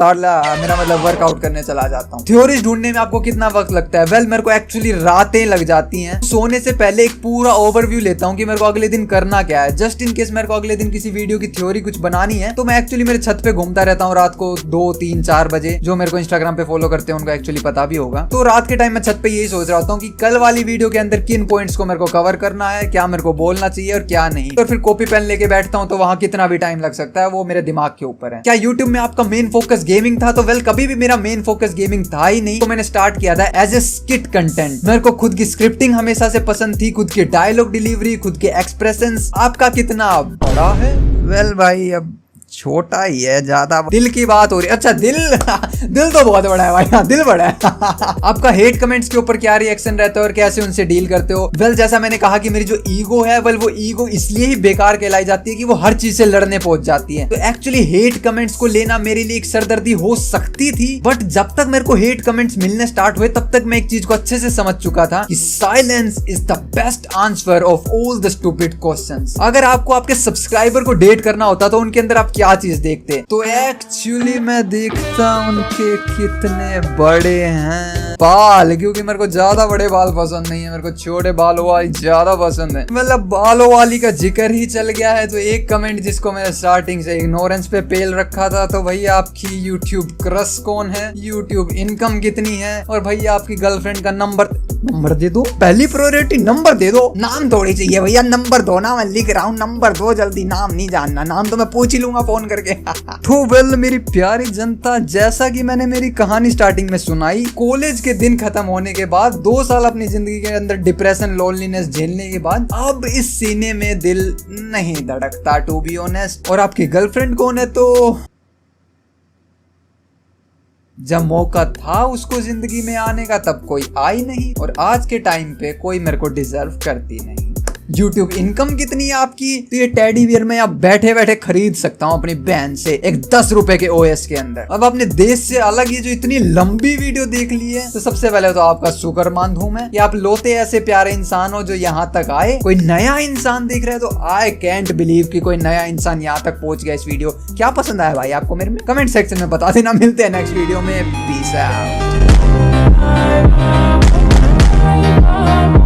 मेरा मतलब वर्कआउट करने चला जाता हूँ। थ्योरीज ढूंढने में आपको कितना वक्त लगता है? वेल, मेरे को एक्चुअली रातें लग जाती हैं। सोने से पहले एक पूरा ओवरव्यू लेता हूँ कि मेरे को अगले दिन करना क्या है। जस्ट इन केस मेरे को अगले दिन किसी वीडियो की थ्योरी कुछ बनानी है तो मैं एक्चुअली मेरे छत पे घूमता रहता हूँ रात को 2, 3, 4 बजे। जो मेरे को इंस्टाग्राम पे फॉलो करते हैं उनको एक्चुअली पता भी होगा। तो रात के टाइम मैं छत पे यही सोच रहा हूँ कि कल वाली वीडियो के अंदर किन पॉइंट्स को मेरे को कवर करना है, क्या मेरे को बोलना चाहिए और क्या नहीं। और फिर कॉपी पेन लेके बैठता हूँ तो वहां कितना भी टाइम लग सकता है वो मेरे दिमाग के ऊपर है। क्या यूट्यूब में आपका मेन फोकस गेमिंग था? तो वेल, कभी भी मेरा मेन फोकस गेमिंग था ही नहीं। तो मैंने स्टार्ट किया था एज ए स्किट कंटेंट। मेरे को खुद की स्क्रिप्टिंग हमेशा से पसंद थी, खुद की डायलॉग डिलीवरी, खुद के एक्सप्रेशंस। आपका कितना बड़ा है? वेल भाई, अब छोटा ही है, ज्यादा दिल की बात हो रही है। अच्छा, दिल दिल तो बहुत बड़ा है भाई। हाँ, दिल बड़ा है। आपका हेट कमेंट्स के ऊपर क्या रिएक्शन रहता है और कैसे उनसे डील करते हो? वेल, जैसा मैंने कहा कि मेरी जो ईगो है वो ईगो इसलिए ही बेकार कहलाई जाती है कि वो हर चीज से लड़ने पहुंच जाती है। तो एक्चुअली हेट कमेंट्स को लेना मेरे लिए एक सरदर्दी हो सकती थी, बट जब तक मेरे को हेट कमेंट्स मिलने स्टार्ट हुए तब तक मैं एक चीज को अच्छे से समझ चुका था कि silence is the best answer of all the stupid questions. अगर आपको आपके सब्सक्राइबर को डेट करना होता तो उनके अंदर आप क्या चीज देखते? तो एक्चुअली मैं देखता उनके कितने बड़े हैं बाल, क्योंकि मेरे को ज्यादा बड़े बाल पसंद नहीं है, मेरे को छोटे बालों वाली ज्यादा पसंद है। मतलब बालों वाली का जिक्र ही चल गया है तो एक कमेंट जिसको मैंने स्टार्टिंग से इग्नोरेंस पे पेल रखा था, तो भैया आपकी यूट्यूब क्रश कौन है, यूट्यूब इनकम कितनी है, और भैया आपकी गर्लफ्रेंड का नंबर दे दो। पहली प्रायोरिटी नंबर दे दो, नाम थोड़ी चाहिए भैया। नंबर दो ना, मैं लिख रहा हूँ, नंबर दो जल्दी। नाम नहीं जानना, नाम तो मैं पूछ ही लूंगा फोन करके। तो वेल मेरी प्यारी जनता, जैसा कि मैंने मेरी कहानी स्टार्टिंग में सुनाई, कॉलेज के दिन खत्म होने के बाद 2 साल अपनी जिंदगी के अंदर डिप्रेशन, लोनलीनेस झेलने के बाद अब इस सीने में दिल नहीं धड़कता, टू बी ऑनेस्ट। और आपकी गर्लफ्रेंड कौन है? तो जब मौका था उसको जिंदगी में आने का तब कोई आई नहीं, और आज के टाइम पे कोई मेरे को डिजर्व करती नहीं। यूट्यूब इनकम कितनी है आपकी? तो ये टेडी बियर मैं आप बैठे बैठे खरीद सकता हूँ अपनी बहन से एक 10 रुपए के ओएस के अंदर। अब अपने देश से अलग ये जो इतनी लंबी वीडियो देख ली है, तो सबसे पहले तो आपका शुक्रमांद हूं मैं कि आप लोते ऐसे प्यारे इंसान हो जो यहाँ तक आए। कोई नया इंसान देख रहे हैं तो आई कैंट बिलीव कि कोई नया इंसान यहाँ तक पहुंच गया इस वीडियो। क्या पसंद आया भाई आपको मेरे में? कमेंट सेक्शन में बता देना। मिलते हैं नेक्स्ट वीडियो में। Peace out.